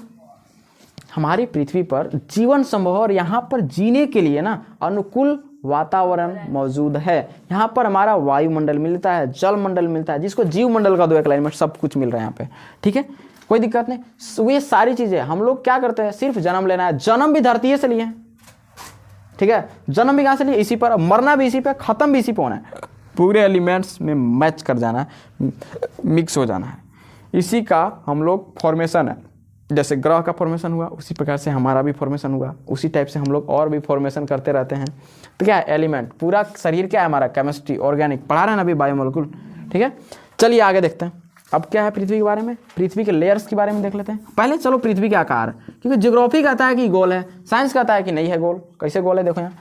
हमारी पृथ्वी पर जीवन संभव और यहाँ पर जीने के लिए ना अनुकूल वातावरण मौजूद है। यहाँ पर हमारा वायुमंडल मिलता है, जल मंडल मिलता है, जिसको जीव मंडल का 2 एक लाइन में सब कुछ मिल रहा है यहाँ पे, ठीक है, कोई दिक्कत नहीं। ये सारी चीजें हम लोग क्या करते हैं, सिर्फ जन्म लेना है। जन्म भी धरती से लिए हैं, ठीक है, जन्म भी कहाँ से लिए, इसी पर, मरना भी इसी पे, खत्म भी इसी पे होना है। पूरे एलिमेंट्स में मैच कर जाना है, मिक्स हो जाना है। इसी का हम लोग फॉर्मेशन है। जैसे ग्रह का फॉर्मेशन हुआ उसी प्रकार से हमारा भी फॉर्मेशन हुआ, उसी टाइप से हम लोग और भी फॉर्मेशन करते रहते हैं। तो क्या है, एलिमेंट, पूरा शरीर क्या है हमारा, केमिस्ट्री, ऑर्गेनिक, पढ़ा रहे हैं ना अभी बायोमोलिक्यूल, ठीक है। चलिए आगे देखते हैं। अब क्या है पृथ्वी के बारे में, पृथ्वी के लेयर्स के बारे में देख लेते हैं। पहले चलो पृथ्वी का आकार, क्योंकि ज्योग्राफी कहता है कि गोल है, साइंस कहता है कि नहीं है गोल। कैसे गोल है देखो यहाँ,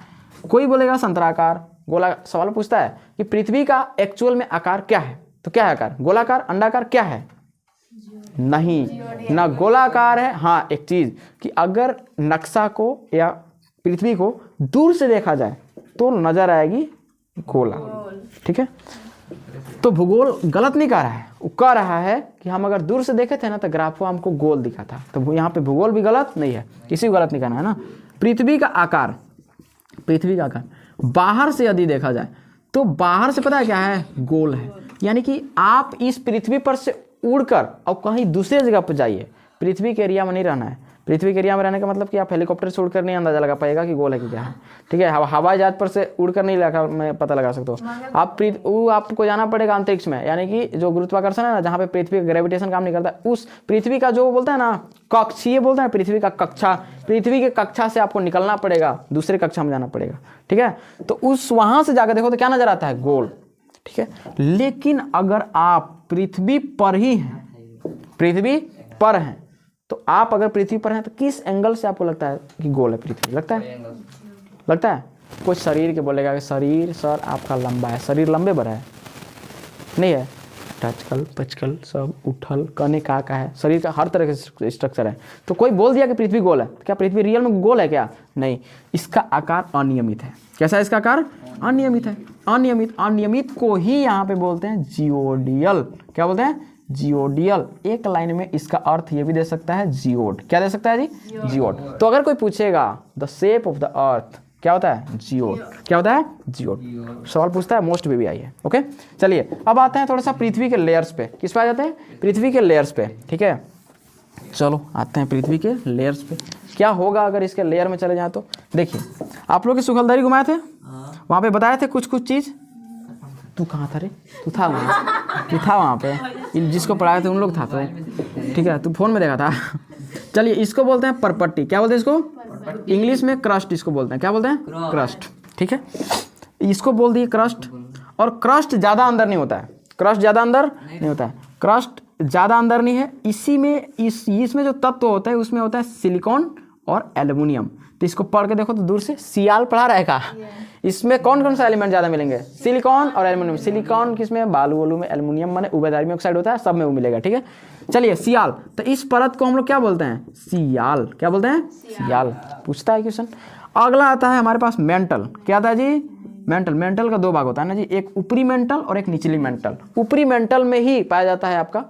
कोई बोलेगा संतराकार, गोला। सवाल पूछता है कि पृथ्वी का एक्चुअल में आकार क्या है, तो क्या है आकार, गोलाकार, अंडाकार, क्या है? नहीं, ना गोलाकार है। हाँ एक चीज कि अगर नक्शा को या पृथ्वी को दूर से देखा जाए तो नजर आएगी गोला, ठीक है। तो भूगोल गलत नहीं कह रहा है, वो कह रहा है कि हम अगर दूर से देखे थे ना तो ग्राफ हमको गोल दिखा था। तो यहाँ पे भूगोल भी गलत नहीं है, किसी को गलत नहीं कहना है ना। पृथ्वी का आकार, पृथ्वी का आकार बाहर से यदि देखा जाए तो बाहर से पता है क्या है, गोल है। यानी कि आप इस पृथ्वी पर से उड़कर और कहीं दूसरे जगह पर जाइए, पृथ्वी के एरिया में नहीं रहना है। पृथ्वी के एरिया में रहने का मतलब कि आप हेलीकॉप्टर से उड़कर नहीं अंदाजा लगा पाएगा कि गोल है कि क्या है, ठीक है। हवाई जहाज पर से उड़कर नहीं लगा मैं पता लगा सकता हूँ। आपको जाना पड़ेगा अंतरिक्ष में, यानी कि जो गुरुत्वाकर्षण है ना, जहाँ पे पृथ्वी का ग्रेविटेशन काम नहीं करता, उस पृथ्वी का जो बोलते हैं ना कक्षीय बोलते हैं, पृथ्वी का कक्षा, पृथ्वी के कक्षा से आपको निकलना पड़ेगा, दूसरे कक्षा में जाना पड़ेगा, ठीक है। तो उस वहाँ से जाकर देखो तो क्या नजर आता है, गोल, ठीक है। लेकिन अगर आप पृथ्वी पर ही हैं, पृथ्वी पर हैं, तो आप अगर पृथ्वी पर हैं तो किस एंगल से आपको लगता है कि गोल है पृथ्वी? लगता है, लगता है। कुछ शरीर के बोलेगा कि शरीर सर आपका लंबा है, शरीर लंबे बड़ा है, नहीं है, टचकल पचकल सब उठल कने का है, शरीर का हर तरह का स्ट्रक्चर है। तो कोई बोल दिया कि पृथ्वी गोल है, तो क्या पृथ्वी रियल में गोल है क्या? नहीं, इसका आकार अनियमित है। कैसा है इसका आकार? अनियमित है। अनियमित, अनियमित को ही यहाँ पे बोलते हैं जियोडियल। क्या बोलते हैं? जियोडियल। एक लाइन में इसका अर्थ ये भी दे सकता है जियोड। क्या दे सकता है जी? जियोड। तो अगर कोई पूछेगा the shape of the earth क्या होता है? जियोड। क्या होता है? जियोड। सवाल पूछता है, मोस्ट भी आई है। ओके चलिए अब आते हैं थोड़ा सा पृथ्वी के लेयर्स पे। किस पे आ जाते हैं? पृथ्वी के लेयर्स पे, ठीक है। चलो आते हैं पृथ्वी के लेयर्स पे। क्या होगा अगर इसके लेयर में चले जाए तो? देखिए आप लोग के सुखलदरी घुमाए थे, वहाँ पे बताए थे कुछ चीज़। तू कहाँ था रे? तू था वहाँ, तू था वहाँ पे, जिसको पढ़ाए थे उन लोग था तो, ठीक है, तू फोन में देखा था। चलिए इसको बोलते हैं परपट्टी। क्या बोलते हैं इसको? इंग्लिश में क्रस्ट इसको बोलते हैं। क्या बोलते हैं? क्रस्ट, ठीक है। इसको बोल दिए क्रस्ट। और क्रस्ट ज़्यादा अंदर नहीं होता है, क्रस्ट ज़्यादा अंदर नहीं होता है, क्रस्ट ज़्यादा अंदर नहीं है। इसी में इसमें जो तत्व होता है उसमें होता है सिलिकॉन और एल्युमिनियम। तो इसको पढ़ के देखो तो दूर से सियाल पढ़ा रहेगा। इसमें कौन कौन सा एलिमेंट ज़्यादा मिलेंगे? सिलिकॉन और एल्युमिनियम। सिलिकॉन किसमें? बालू वालू में। एल्युमिनियम माने उभयधारी ऑक्साइड होता है, सब में वो मिलेगा, ठीक है। चलिए सियाल, तो इस परत को हम लोग क्या बोलते हैं? सियाल। क्या बोलते हैं? सियाल। पूछता है क्वेश्चन। अगला आता है हमारे पास मेंटल। क्या आता है जी? मेंटल। मेंटल का 2 भाग होता है ना जी, एक ऊपरी मेंटल और एक निचली मेंटल। ऊपरी मेंटल में ही पाया जाता है आपका,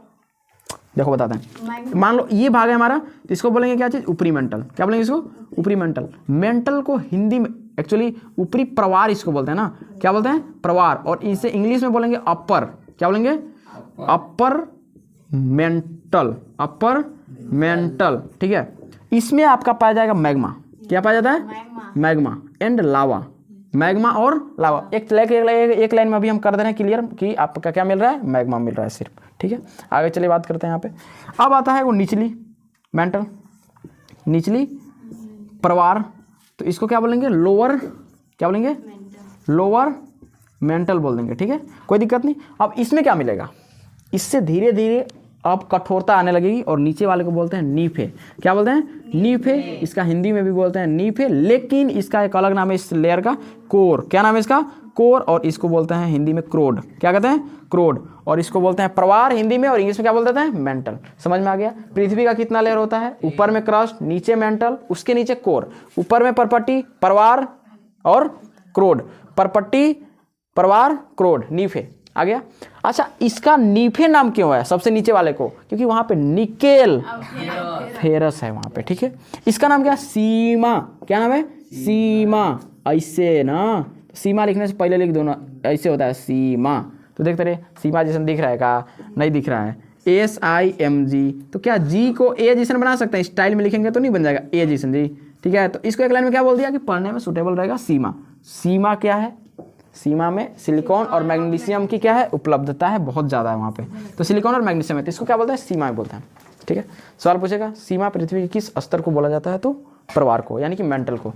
देखो बताते हैं, मान लो ये भाग है हमारा, तो इसको बोलेंगे क्या चीज? ऊपरी मेंटल। क्या बोलेंगे इसको? ऊपरी मेंटल। मेंटल को हिंदी में एक्चुअली ऊपरी प्रवार इसको बोलते हैं ना। क्या बोलते हैं? प्रवार। और इसे इंग्लिश में बोलेंगे अपर। क्या बोलेंगे? Upper mantle. अपर मेंटल, ठीक है। इसमें आपका पाया जाएगा मैग्मा। क्या पाया जाता है? Magma and lava. मैग्मा और लावा। एक लाइन में अभी हम कर दे रहे हैं क्लियर कि आपका क्या मिल रहा है? मैग्मा मिल रहा है सिर्फ, ठीक है। आगे चलिए बात करते हैं यहाँ पे। अब आता है वो निचली मेंटल, निचली प्रवार। तो इसको क्या बोलेंगे? लोअर। क्या बोलेंगे? लोअर मेंटल बोल देंगे, ठीक है, कोई दिक्कत नहीं। अब इसमें क्या मिलेगा? इससे धीरे धीरे अब कठोरता आने लगेगी और नीचे वाले को बोलते हैं नीफे। क्या बोलते हैं? नीफे। इसका हिंदी में भी बोलते हैं नीफे, लेकिन इसका एक अलग नाम है इस लेयर का, कोर। क्या नाम है इसका? कोर। और इसको बोलते हैं हिंदी में क्रोड। क्या कहते हैं? क्रोड। और इसको बोलते हैं प्रवार हिंदी में, और इंग्लिश में क्या बोलते हैं? मेंटल। समझ में आ गया? पृथ्वी का कितना लेयर होता है? ऊपर में क्रस्ट, नीचे मेंटल, उसके नीचे कोर, ऊपर में परपट्टी, प्रवार और क्रोड। परपट्टी, प्रवार, क्रोड, नीफे। आ गया। अच्छा, इसका नीफे नाम क्यों है सबसे नीचे वाले को? क्योंकि वहाँ पे निकेल फेरस है वहाँ पे, ठीक है। इसका नाम क्या है? सीमा। क्या नाम है? सीमा। ऐसे ना, सीमा लिखने से पहले लिख दो ना, ऐसे होता है सीमा। तो देखते रहे, सीमा जैसा दिख रहा है का? नहीं दिख रहा है। SIMG, तो क्या जी को ए जैसन बना सकते हैं? स्टाइल में लिखेंगे तो नहीं बन जाएगा ए जैसन जी, ठीक है। तो इसको एक लाइन में क्या बोल दिया कि पढ़ने में सुटेबल रहेगा सीमा। सीमा क्या है? सीमा में सिलिकॉन और मैग्नीशियम की क्या है? उपलब्धता है, बहुत ज़्यादा है वहाँ पे। तो सिलिकॉन और मैग्नीशियम है, तो इसको क्या बोलते हैं? सीमा में बोलते हैं, ठीक है। सवाल पूछेगा, सीमा पृथ्वी के किस स्तर को बोला जाता है? तो प्रवार को, यानी कि मेंटल को,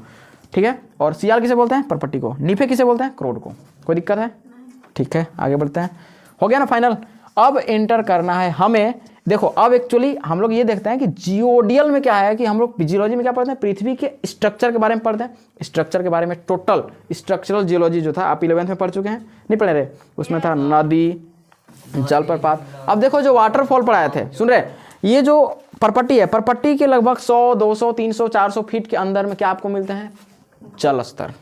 ठीक है। और CR किसे बोलते हैं? प्रॉपर्टी को। नीफे किसे बोलते हैं? क्रोड को। कोई दिक्कत है? ठीक है, आगे बढ़ते हैं। हो गया ना फाइनल। अब एंटर करना है हमें। देखो, अब एक्चुअली हम लोग ये देखते हैं कि जियोडियल में क्या है, कि हम लोग जियोलॉजी में क्या पढ़ते हैं? पृथ्वी के स्ट्रक्चर के बारे में पढ़ते हैं। स्ट्रक्चर के बारे में टोटल स्ट्रक्चरल जियोलॉजी जो था आप 11th में पढ़ चुके हैं, नहीं पढ़े रहे? उसमें था नदी, जलप्रपात। अब देखो जो वाटरफॉल पढ़ाए थे, सुन रहे, ये जो परपट्टी है, परपट्टी के लगभग 100, 200, 300, 400 फीट के अंदर में क्या आपको मिलते हैं? जल स्तर।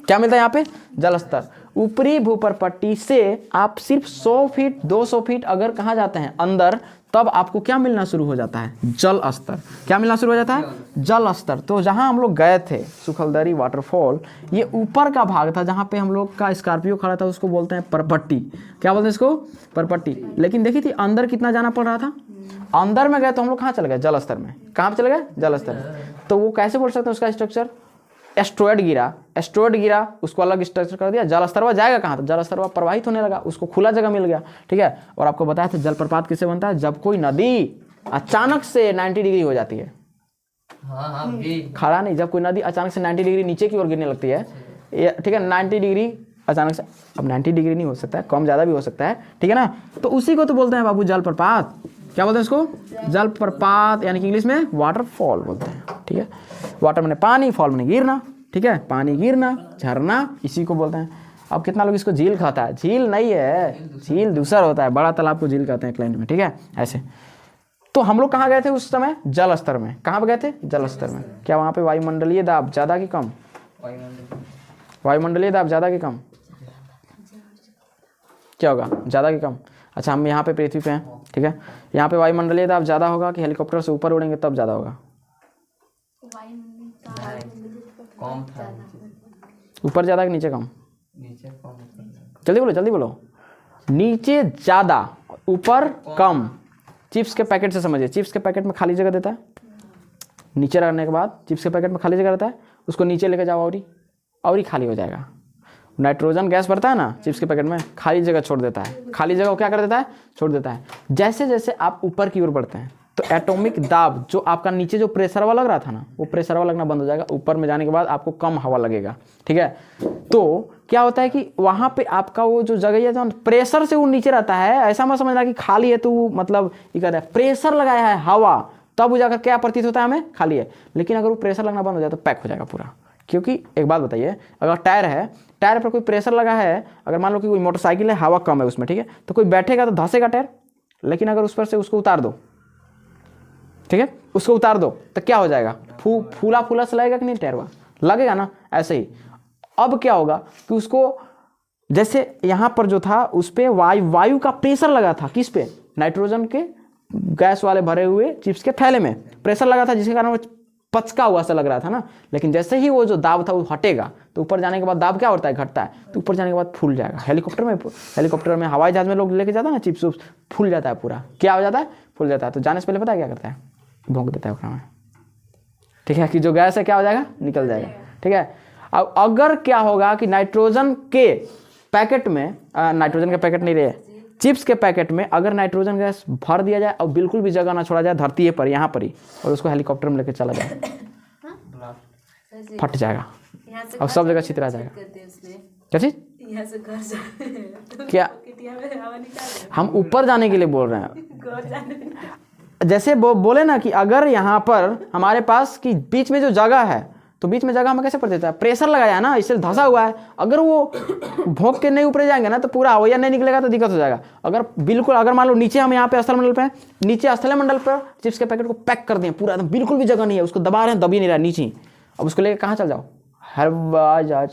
क्या मिलता है यहाँ पे? जल स्तर। ऊपरी भूपरपट्टी से आप सिर्फ 100 फीट, 200 फीट अगर कहाँ जाते हैं अंदर, तब आपको क्या मिलना शुरू हो जाता है? जल स्तर। क्या मिलना शुरू हो जाता है? जल स्तर। तो जहाँ हम लोग गए थे सुखलदरी वाटरफॉल, ये ऊपर का भाग था जहाँ पे हम लोग का स्कॉर्पियो खड़ा था, उसको बोलते हैं परपट्टी। क्या बोलते हैं इसको? परपट्टी। लेकिन देखी थी अंदर कितना जाना पड़ रहा था? अंदर में गए तो हम लोग कहाँ चले गए? जल स्तर में। कहाँ पे चले गए? जल स्तर में। तो वो कैसे बोल सकते हैं उसका स्ट्रक्चर? एस्ट्रॉयड गिरा, उसको अलग स्ट्रक्चर कर दिया, जल स्तरवा जाएगा कहाँ? तो जल स्तरवा प्रवाहित होने लगा, उसको खुला जगह मिल गया, ठीक है। और आपको बताया था जलप्रपात किससे बनता है? जब कोई नदी अचानक से 90 डिग्री हो जाती है। खड़ा नहीं, जब कोई नदी अचानक से 90 डिग्री नीचे की ओर गिरने लगती है, ठीक है। 90 डिग्री अचानक से, अब 90 डिग्री नहीं हो सकता है, कम ज़्यादा भी हो सकता है, ठीक है ना। तो उसी को तो बोलते हैं बाबू जलप्रपात। क्या बोलते हैं इसको? जलप्रपात, यानी कि इंग्लिश में वाटरफॉल बोलते हैं, ठीक है। वाटर मैंने पानी, फॉल मैंने गिरना, ठीक है। पानी गिरना, झरना, इसी को बोलते हैं। अब कितना लोग इसको झील खाता है? झील नहीं है, झील दूसरा होता है, बड़ा तालाब को झील कहते हैं क्लाइंट में, ठीक है। ऐसे तो हम लोग कहाँ गए थे उस समय? जल स्तर में। कहाँ पे गए थे? जल स्तर में। क्या वहाँ पे वायुमंडलीय दाब ज़्यादा कि कम? वायुमंडलीय दाब ज़्यादा कि कम? क्या होगा? ज़्यादा कि कम? अच्छा, हम यहाँ पे पृथ्वी पे हैं, ठीक है। यहाँ पे वायुमंडलीय दाब ज़्यादा होगा कि हेलीकॉप्टर से ऊपर उड़ेंगे तब ज़्यादा होगा? ऊपर ज़्यादा कि नीचे कम? जल्दी बोलो, जल्दी बोलो। नीचे ज़्यादा, ऊपर कम। चिप्स के पैकेट से समझिए, चिप्स के पैकेट में खाली जगह देता है, नीचे रखने के बाद चिप्स के पैकेट में खाली जगह रहता है, उसको नीचे लेकर जाओ और ही खाली हो जाएगा। नाइट्रोजन गैस भरता है ना चिप्स के पैकेट में, खाली जगह छोड़ देता है। खाली जगह को क्या कर देता है? छोड़ देता है। जैसे जैसे आप ऊपर की ओर बढ़ते हैं तो एटॉमिक दाब, जो आपका नीचे जो प्रेशर हवा लग रहा था ना, वो प्रेशर हवा लगना बंद हो जाएगा। ऊपर में जाने के बाद आपको कम हवा लगेगा, ठीक है। तो क्या होता है कि वहाँ पे आपका वो जो जगह है, जो प्रेशर से वो नीचे रहता है, ऐसा मत समझना कि खाली है तो मतलब ये कहता है प्रेशर लगाया है हवा, तब वो जाकर क्या प्रतीत होता है हमें? खाली है। लेकिन अगर वो प्रेशर लगना बंद हो जाए तो पैक हो जाएगा पूरा। क्योंकि एक बात बताइए, अगर टायर है, टायर पर कोई प्रेशर लगा है, अगर मान लो कि कोई मोटरसाइकिल है, हवा कम है उसमें, ठीक है, तो कोई बैठेगा तो धंसेगा टायर। लेकिन अगर उस पर से उसको उतार दो, ठीक है, उसको उतार दो तो क्या हो जाएगा? फूला फूला सा लगेगा कि नहीं? टायर लगेगा ना। ऐसे ही अब क्या होगा कि उसको, जैसे यहाँ पर जो था उस पर वायु का प्रेशर लगा था, किस पे? नाइट्रोजन के गैस वाले भरे हुए चिप्स के थैले में प्रेशर लगा था, जिसके कारण वो पचका हुआ सा लग रहा था ना। लेकिन जैसे ही वो जो दाब था वो हटेगा तो ऊपर जाने के बाद दाब क्या होता है? घटता है। तो ऊपर जाने के बाद फूल जाएगा। हेलीकॉप्टर में हवाई जहाज में लोग लेके जाता है ना चिप्स, फूल जाता है पूरा। क्या हो जाता है? फूल जाता है। तो जाने से पहले पता है क्या करता है? भोंक देता है उसमें, ठीक है, कि जो गैस है क्या हो जाएगा? निकल जाएगा, ठीक है। अब अगर क्या होगा कि नाइट्रोजन के पैकेट में, नाइट्रोजन के पैकेट नहीं रहे, चिप्स के पैकेट में अगर नाइट्रोजन गैस भर दिया जाए और बिल्कुल भी जगह ना छोड़ा जाए धरती पर, यहाँ पर ही, और उसको हेलीकॉप्टर में लेकर चला जाए, फट जाएगा और सब जगह छितरा जाएगा। क्या चीज? क्या हम ऊपर जाने के लिए बोल रहे हैं? जैसे बोले ना कि अगर यहाँ पर हमारे पास कि बीच में जो जगह है, तो बीच में जगह हमें कैसे पड़ देता है? प्रेशर लगाया है ना, इसलिए धंसा हुआ है। अगर वो भोंक के नहीं ऊपर जाएंगे ना तो पूरा हवाया नहीं निकलेगा तो दिक्कत हो जाएगा। अगर बिल्कुल, अगर मान लो नीचे हम यहाँ पे स्थल मंडल पे हैं, नीचे स्थल मंडल पर चिप्स के पैकेट को पैक कर दें पूरा, एकदम बिल्कुल भी जगह नहीं है, उसको दबा रहे हैं, दबी नहीं रहा नीचे। अब उसको लेकर कहाँ चल जाओ? हर बार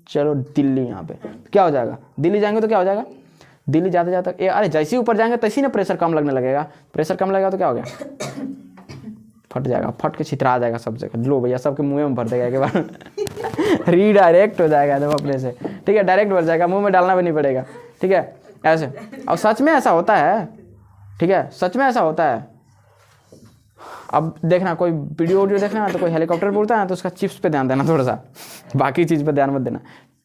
चलो दिल्ली, यहाँ पे क्या हो जाएगा? दिल्ली जाएंगे तो क्या हो जाएगा? दिल्ली जाते जाते अरे जैसे ही ऊपर जाएंगे तैसे ही ना प्रेशर कम लगने लगेगा, प्रेशर कम लगेगा तो क्या हो गया, फट जाएगा, फट के छितरा जाएगा सब जगह, लो भैया सबके मुंह में भर देगा एक बार रीडायरेक्ट हो जाएगा एकदम अपने से, ठीक है, डायरेक्ट भर जाएगा, मुंह में डालना भी नहीं पड़ेगा, ठीक है ऐसे। और सच में ऐसा होता है, ठीक है, सच में ऐसा होता है। अब देखना कोई वीडियो देखना तो कोई हेलीकॉप्टर बोलता है ना तो उसका चिप्स पे ध्यान देना थोड़ा सा, बाकी चीज़ पे ध्यान मत देना,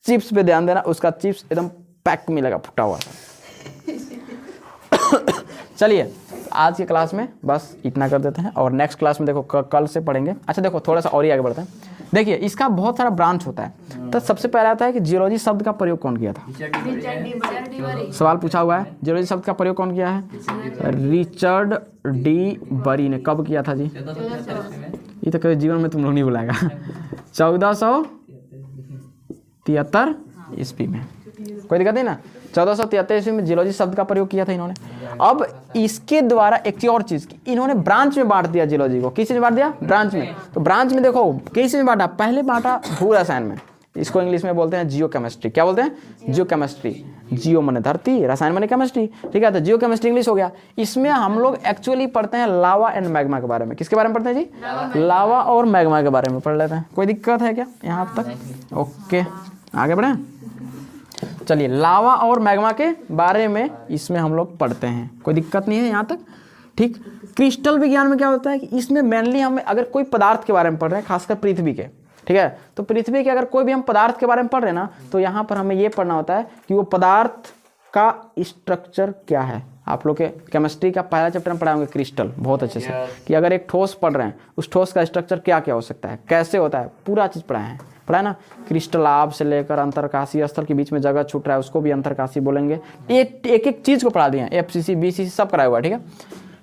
चिप्स पे ध्यान देना, उसका चिप्स एकदम पैक मिलेगा फुटा हुआ। चलिए आज की क्लास में बस इतना कर देते हैं और नेक्स्ट क्लास में देखो कल से पढ़ेंगे। अच्छा देखो थोड़ा सा और ही आगे बढ़ते हैं। देखिए इसका बहुत सारा ब्रांच होता है। तो सबसे पहला आता है कि जियोलॉजी शब्द का प्रयोग कौन किया था, सवाल पूछा हुआ है, जियोलॉजी शब्द का प्रयोग कौन किया है, रिचर्ड डी बरी ने। कब किया था जी, ये तो कभी जीवन में तुम लोग नहीं बुलाएगा, 1473 ईस्वी में, कोई दिक्कत नहीं ना, 1473 ईस्वी में जियोलॉजी शब्द का प्रयोग किया था इन्होंने। अब इसके द्वारा एक चीज और चीज, इन्होंने ब्रांच में बांट दिया जियोलॉजी को। किस चीज में बांट दिया, ब्रांच में। तो ब्रांच में देखो किस में बांटा, पहले बांटा भू रसायन में, इसको इंग्लिश में बोलते हैं जियो केमिस्ट्री। क्या बोलते हैं, जियो केमिस्ट्री। जियो माने धरती, रसायन माने केमिस्ट्री, ठीक है। तो जियो केमिस्ट्री इंग्लिश हो गया। इसमें हम लोग एक्चुअली पढ़ते हैं लावा एंड मैग्मा के बारे में। किसके बारे में पढ़ते हैं जी, लावा और मैग्मा के बारे में पढ़ लेते हैं। कोई दिक्कत है क्या यहाँ तक, ओके आगे बढ़े। चलिए लावा और मैग्मा के बारे में इसमें हम लोग पढ़ते हैं, कोई दिक्कत नहीं है यहाँ तक, ठीक। क्रिस्टल विज्ञान में क्या होता है कि इसमें मेनली हमें अगर कोई पदार्थ के बारे में पढ़ रहे हैं, खासकर पृथ्वी के, ठीक है, तो पृथ्वी के अगर कोई भी हम पदार्थ के बारे में पढ़ रहे हैं ना, तो यहाँ पर हमें ये पढ़ना होता है कि वो पदार्थ का स्ट्रक्चर क्या है। आप लोग के केमिस्ट्री का पहला चैप्टर में पढ़ाएंगे क्रिस्टल बहुत अच्छे से, कि अगर एक ठोस पढ़ रहे हैं उस ठोस का स्ट्रक्चर क्या क्या हो सकता है, कैसे होता है, पूरा चीज़ पढ़ाए हैं, पढ़ा है ना। क्रिस्टलाभ से लेकर अंतरकाशीय स्थल के बीच में जगह छूट रहा है उसको भी अंतरकाशी बोलेंगे। एक एक चीज़ को पढ़ा दिए, FCC BCC सब कराया हुआ है, ठीक है।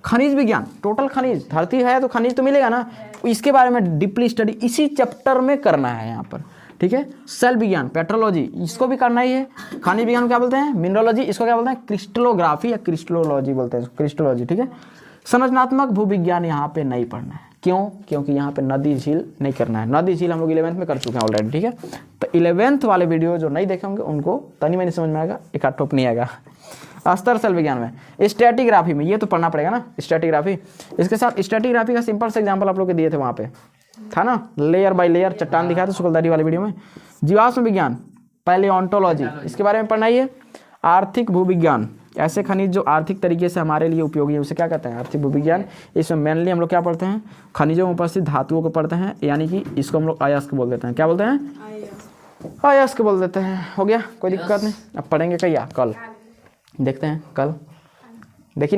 खनिज विज्ञान, टोटल खनिज, धरती है तो खनिज तो मिलेगा ना, इसके बारे में डीपली स्टडी इसी चैप्टर में करना है यहाँ पर, ठीक है। सेल विज्ञान, पेट्रोलॉजी, इसको भी करना ही है। खनिज विज्ञान क्या बोलते हैं, मिनरोलॉजी, इसको क्या बोलते हैं, क्रिस्टलोग्राफी या क्रिस्टलोलॉजी बोलते हैं, क्रिस्टोलॉजी, ठीक है। संरचनात्मक भूविज्ञान यहाँ पे नहीं पढ़ना है, क्यों, क्योंकि यहाँ पे नदी झील नहीं करना है। नदी झील हम लोग 11th में कर चुके हैं ऑलरेडी, ठीक है। तो 11th वाले वीडियो जो नहीं देखे होंगे उनको तनी में नहीं समझ में आएगा, एक आध नहीं आएगा। अस्तर सेल विज्ञान में, स्ट्रेटिग्राफी में ये तो पढ़ना पड़ेगा ना, स्ट्रेटिग्राफी। इसके साथ स्ट्रेटिग्राफी का सिंपल से एग्जाम्पल आप लोग के दिए थे वहाँ पे, था ना, लेयर बाय लेयर चट्टान दिखाया था शुक्लदारी वाले वीडियो में। जीवाश्म विज्ञान, पैलियोंटोलॉजी, इसके बारे में पढ़ना ही है। आर्थिक भूविज्ञान, ऐसे खनिज जो आर्थिक तरीके से हमारे लिए उपयोगी है उसे क्या कहते हैं, आर्थिक भूविज्ञान। इसमें मेनली हम लोग क्या पढ़ते हैं, खनिजों में उपस्थित धातुओं को पढ़ते हैं, यानी कि इसको हम लोग अयस्क बोल देते हैं। क्या बोलते हैं, अयस्क बोल देते हैं। हो गया, कोई दिक्कत नहीं। अब पढ़ेंगे क्या, कल देखते हैं, कल देखिए ना।